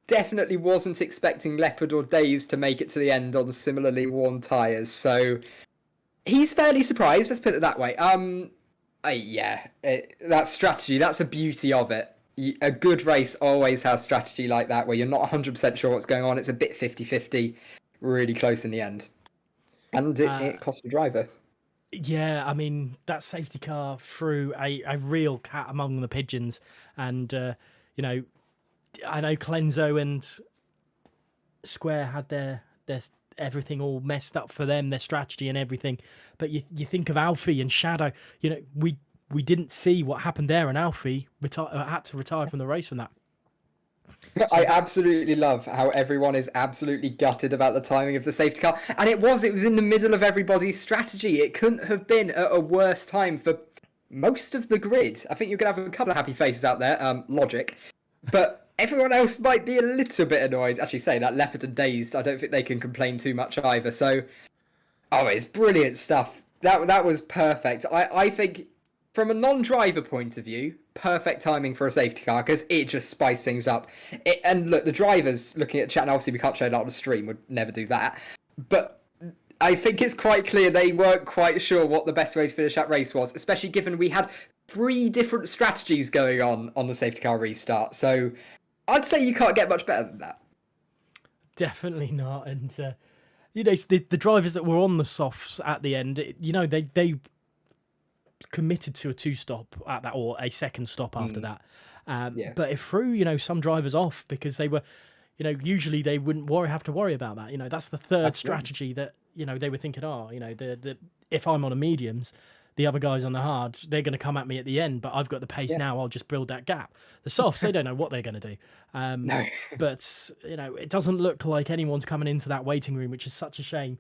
definitely wasn't expecting Leopard or Days to make it to the end on similarly worn tyres, so he's fairly surprised, let's put it that way. That strategy, that's a beauty of it. A good race always has strategy like that, where you're not 100% sure what's going on. It's a bit 50-50, really close in the end. And it cost the driver. Yeah, I mean, that safety car threw a real cat among the pigeons. And, I know Clenzo and Square had their everything all messed up for them, their strategy and everything. But you think of Alfie and Shadow, we didn't see what happened there, and Alfie had to retire from the race from that. I absolutely love how everyone is absolutely gutted about the timing of the safety car. And it was in the middle of everybody's strategy. It couldn't have been at a worse time for most of the grid. I think you could have a couple of happy faces out there, logic. But everyone else might be a little bit annoyed. Actually, saying that, Leopard and Dazed, I don't think they can complain too much either. So, it's brilliant stuff. That was perfect. I think, from a non-driver point of view, perfect timing for a safety car, because it just spiced things up. And look, the drivers looking at the chat, and obviously we can't show that on the stream, would never do that. But I think it's quite clear they weren't quite sure what the best way to finish that race was, especially given we had 3 different strategies going on the safety car restart. So I'd say you can't get much better than that. Definitely not. And, the drivers that were on the softs at the end, they committed to a 2-stop at that, or a second stop after that. But it threw, some drivers off, because they were, usually they wouldn't have to worry about that. That's the third strategy that, they were thinking, if I'm on a mediums, the other guys on the hard, they're going to come at me at the end, but I've got the pace now, I'll just build that gap. The softs, they don't know what they're going to do. No. But, it doesn't look like anyone's coming into that waiting room, which is such a shame.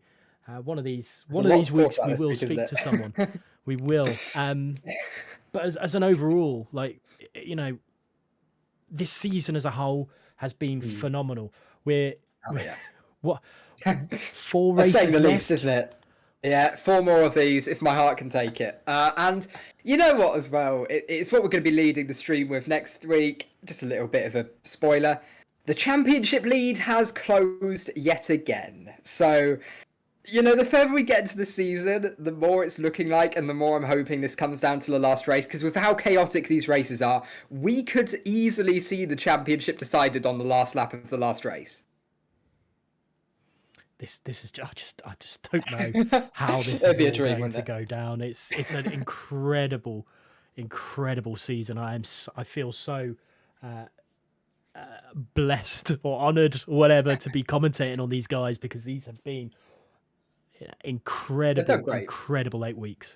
One of these weeks we will speak to someone. We will. But as an overall, this season as a whole has been phenomenal. What 4 races saying the left? least, isn't it? Yeah, 4 more of these if my heart can take it. And you know what as well? It's what we're going to be leading the stream with next week. Just a little bit of a spoiler. The championship lead has closed yet again. So, the further we get into the season, the more it's looking like, and the more I'm hoping this comes down to the last race, because with how chaotic these races are, we could easily see the championship decided on the last lap of the last race. This is I just don't know how this is going to go down. It's an incredible season. I feel so blessed or honoured or whatever to be commentating on these guys, because these have been incredible 8 weeks.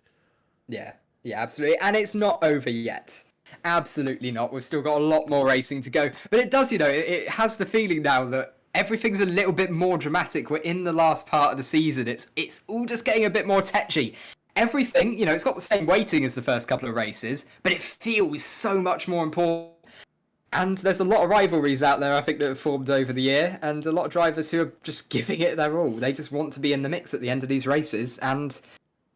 Yeah, absolutely. And it's not over yet. Absolutely not. We've still got a lot more racing to go. But it does, it has the feeling now that everything's a little bit more dramatic. We're in the last part of the season. It's all just getting a bit more tetchy. Everything, it's got the same weighting as the first couple of races, but it feels so much more important. And there's a lot of rivalries out there, I think, that have formed over the year, and a lot of drivers who are just giving it their all. They just want to be in the mix at the end of these races, and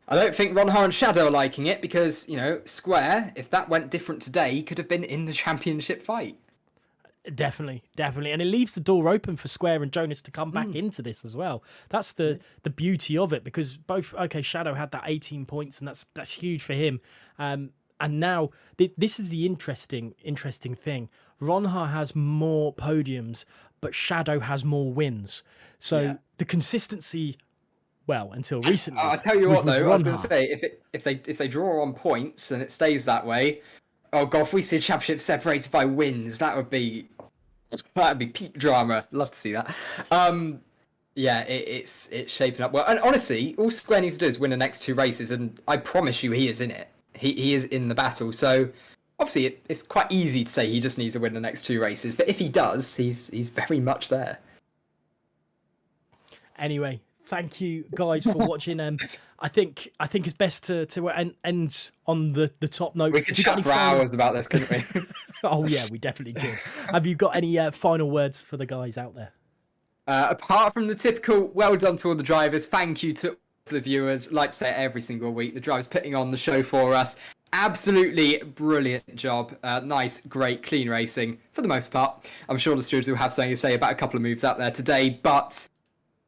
I don't think Ronha and Shadow are liking it, because, Square, if that went different today, could have been in the championship fight. Definitely. And it leaves the door open for Square and Jonas to come back into this as well. That's the beauty of it, because Shadow had that 18 points, and that's huge for him. And And now this is the interesting thing. Ronha has more podiums, but Shadow has more wins. So the consistency, well, until recently. I'll tell you was what with though, I was going Ronha. to say if they draw on points and it stays that way, oh god, if we see a championship separated by wins, that'd be peak drama. Love to see that. Yeah, it's shaping up well. And honestly, all Square needs to do is win the next 2 races, and I promise you, he is in it. He is in the battle. So obviously, it's quite easy to say he just needs to win the next 2 races. But if he does, he's very much there. Anyway, thank you guys for watching. I think it's best to end on the top note. We could Have you got chat any for final- hours about this, couldn't we? Oh yeah, we definitely could. Have you got any final words for the guys out there? Apart from the typical well done to all the drivers, thank you to the viewers. Like to say it every single week, the drivers putting on the show for us. Absolutely brilliant job. Nice, great, clean racing for the most part. I'm sure the stewards will have something to say about a couple of moves out there today, but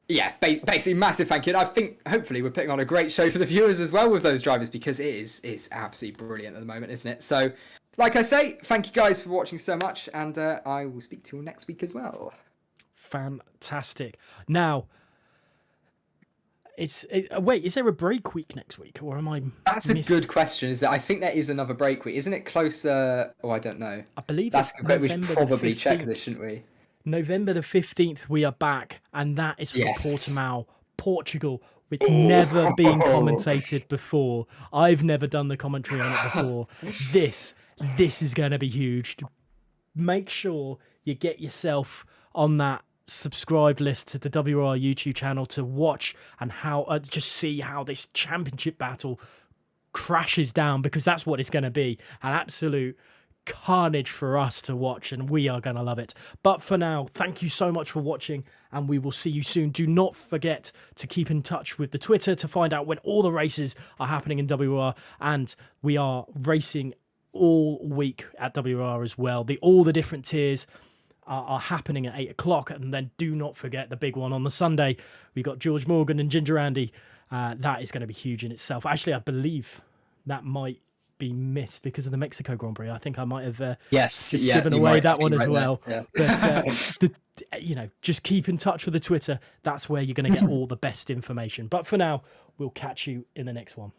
yeah, basically massive thank you. And I think hopefully we're putting on a great show for the viewers as well with those drivers, because it's absolutely brilliant at the moment, isn't it? So, like I say, thank you guys for watching so much, and I will speak to you next week as well. Fantastic. Now, wait, is there a break week next week, or am I? That's a good question. Is that I think there is another break week, isn't it? Closer? Oh, I don't know. I believe That's it's good. We should November probably the check 15th. this, shouldn't we? November the 15th, we are back, and that is for Yes. Portimao, Portugal, with never been commentated before. I've never done the commentary on it before. This is going to be huge. Make sure you get yourself on that subscribe list to the WR YouTube channel to watch and just see how this championship battle crashes down, because that's what it's going to be. An absolute carnage for us to watch, and we are going to love it. But for now, thank you so much for watching, and we will see you soon. Do not forget to keep in touch with the Twitter to find out when all the races are happening in WR, and we are racing all week at WR as well. All the different tiers are happening at 8 o'clock, and then do not forget the big one on the Sunday. We got George Morgan and Ginger Andy. That is going to be huge in itself. Actually, I believe that might be missed because of the Mexico Grand Prix. I think I might have given away that one as well. Yeah. But just keep in touch with the Twitter. That's where you're going to get all the best information. But for now, we'll catch you in the next one.